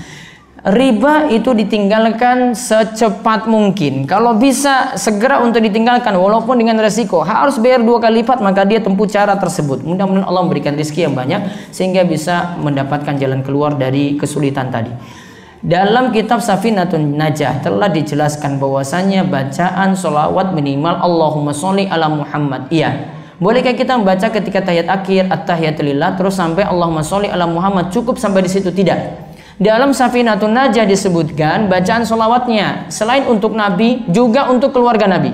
Riba itu ditinggalkan secepat mungkin. Kalau bisa segera untuk ditinggalkan walaupun dengan resiko harus bayar 2 kali lipat, maka dia tempuh cara tersebut. Mudah-mudahan Allah memberikan rezeki yang banyak sehingga bisa mendapatkan jalan keluar dari kesulitan tadi. Dalam kitab Safinatun Najah telah dijelaskan bahwasanya bacaan sholawat minimal Allahumma sholli ala Muhammad. Iya. Bolehkah kita membaca ketika tahiyat akhir at-tahiyatulillah terus sampai Allahumma sholli ala Muhammad, cukup sampai di situ? Tidak. Dalam Safinatun Najah disebutkan bacaan sholawatnya selain untuk Nabi juga untuk keluarga Nabi.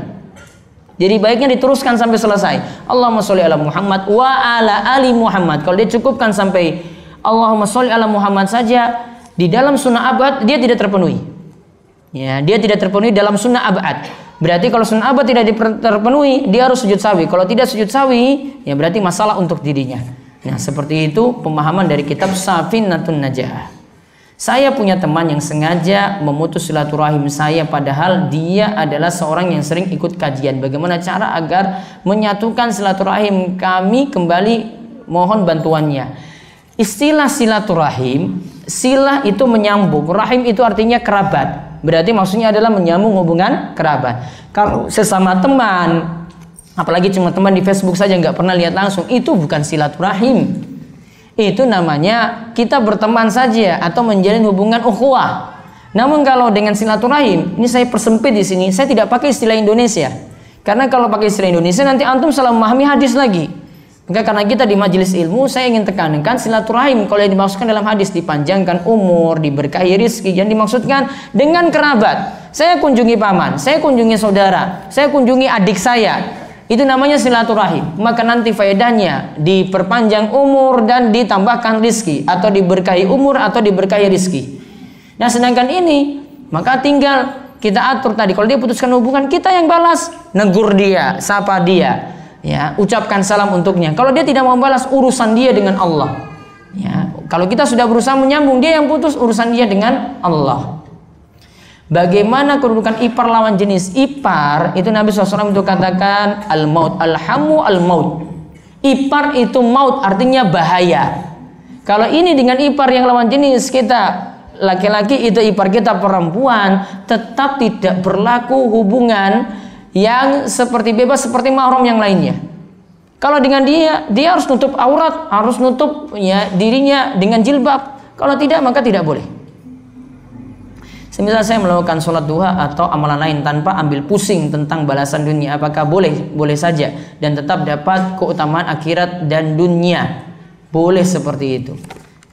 Jadi baiknya diteruskan sampai selesai. Allahumma sholli ala Muhammad wa ala ali Muhammad. Kalau dia cukupkan sampai Allahumma sholli ala Muhammad saja, di dalam sunnah abad dia tidak terpenuhi. Ya, dia tidak terpenuhi dalam sunnah abad. Berarti kalau sunnah abad tidak terpenuhi, dia harus sujud sawi. Kalau tidak sujud sawi, ya berarti masalah untuk dirinya. Nah, seperti itu pemahaman dari kitab Safinatun Najah. Saya punya teman yang sengaja memutus silaturahim saya padahal dia adalah seorang yang sering ikut kajian. Bagaimana cara agar menyatukan silaturahim kami kembali, mohon bantuannya. Istilah silaturahim, silah itu menyambung, rahim itu artinya kerabat. Berarti maksudnya adalah menyambung hubungan kerabat. Kalau sesama teman, apalagi cuma teman di Facebook saja nggak pernah lihat langsung, itu bukan silaturahim. Itu namanya kita berteman saja atau menjalin hubungan ukhuwah. Namun kalau dengan silaturahim, ini saya persempit di sini, saya tidak pakai istilah Indonesia. Karena kalau pakai istilah Indonesia nanti antum salah memahami hadis lagi. Maka karena kita di majelis ilmu, saya ingin tekankan silaturahim kalau yang dimaksudkan dalam hadis dipanjangkan umur, diberkahi rizki, yang dimaksudkan dengan kerabat. Saya kunjungi paman, saya kunjungi saudara, saya kunjungi adik saya. Itu namanya silaturahim. Maka nanti faedahnya diperpanjang umur dan ditambahkan rizki, atau diberkahi umur atau diberkahi rizki. Nah sedangkan ini, maka tinggal kita atur tadi. Kalau dia putuskan hubungan, kita yang balas, negur dia, sapa dia, ya, ucapkan salam untuknya. Kalau dia tidak mau balas, urusan dia dengan Allah. Ya, kalau kita sudah berusaha menyambung, dia yang putus, urusan dia dengan Allah. Bagaimana kedudukan ipar lawan jenis? Ipar itu Nabi SAW itu katakan al-maut, al-hamu al-maut. Ipar itu maut, artinya bahaya. Kalau ini dengan ipar yang lawan jenis, kita laki-laki itu ipar kita perempuan, tetap tidak berlaku hubungan yang seperti bebas seperti mahram yang lainnya. Kalau dengan dia harus nutup aurat, harus nutup ya dirinya dengan jilbab. Kalau tidak, maka tidak boleh. Semisal saya melakukan sholat duha atau amalan lain tanpa ambil pusing tentang balasan dunia, apakah boleh? Boleh saja, dan tetap dapat keutamaan akhirat dan dunia. Boleh seperti itu.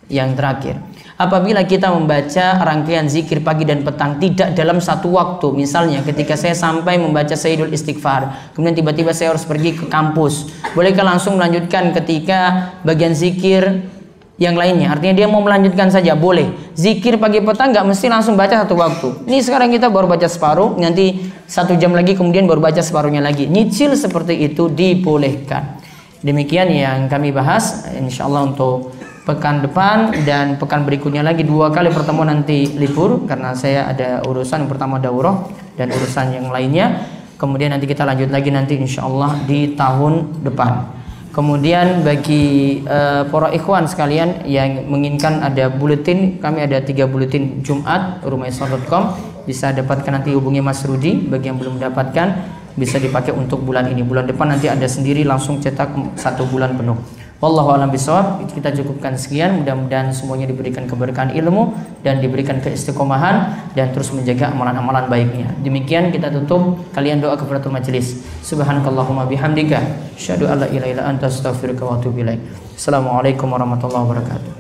Yang terakhir, apabila kita membaca rangkaian zikir pagi dan petang tidak dalam satu waktu, misalnya ketika saya sampai membaca Sayyidul Istighfar, kemudian tiba-tiba saya harus pergi ke kampus, bolehkah langsung melanjutkan ketika bagian zikir yang lainnya? Artinya dia mau melanjutkan saja, boleh. Zikir pagi petang nggak mesti langsung baca satu waktu. Ini sekarang kita baru baca separuh, nanti 1 jam lagi kemudian baru baca separuhnya lagi. Nyicil seperti itu dibolehkan. Demikian yang kami bahas. Insyaallah untuk pekan depan dan pekan berikutnya lagi 2 kali pertemuan nanti libur karena saya ada urusan. Yang pertama daurah dan urusan yang lainnya. Kemudian nanti kita lanjut lagi nanti insyaallah di tahun depan. Kemudian bagi para ikhwan sekalian yang menginginkan ada buletin, kami ada 3 buletin Jumat rumaisor.com, bisa dapatkan, nanti hubungi Mas Rudi. Bagi yang belum mendapatkan bisa dipakai untuk bulan ini. Bulan depan nanti ada sendiri langsung cetak 1 bulan penuh. Wallahu a'lam bishawab. Kita cukupkan sekian. Mudah-mudahan semuanya diberikan keberkahan ilmu dan diberikan keistiqomahan dan terus menjaga amalan-amalan baiknya. Demikian kita tutup. Kalian doa kepada majelis. Subhanakallahumma bihamdika asyhadu an la ilaha illa anta astaghfiruka wa atubu ilaik. Assalamualaikum warahmatullahi wabarakatuh.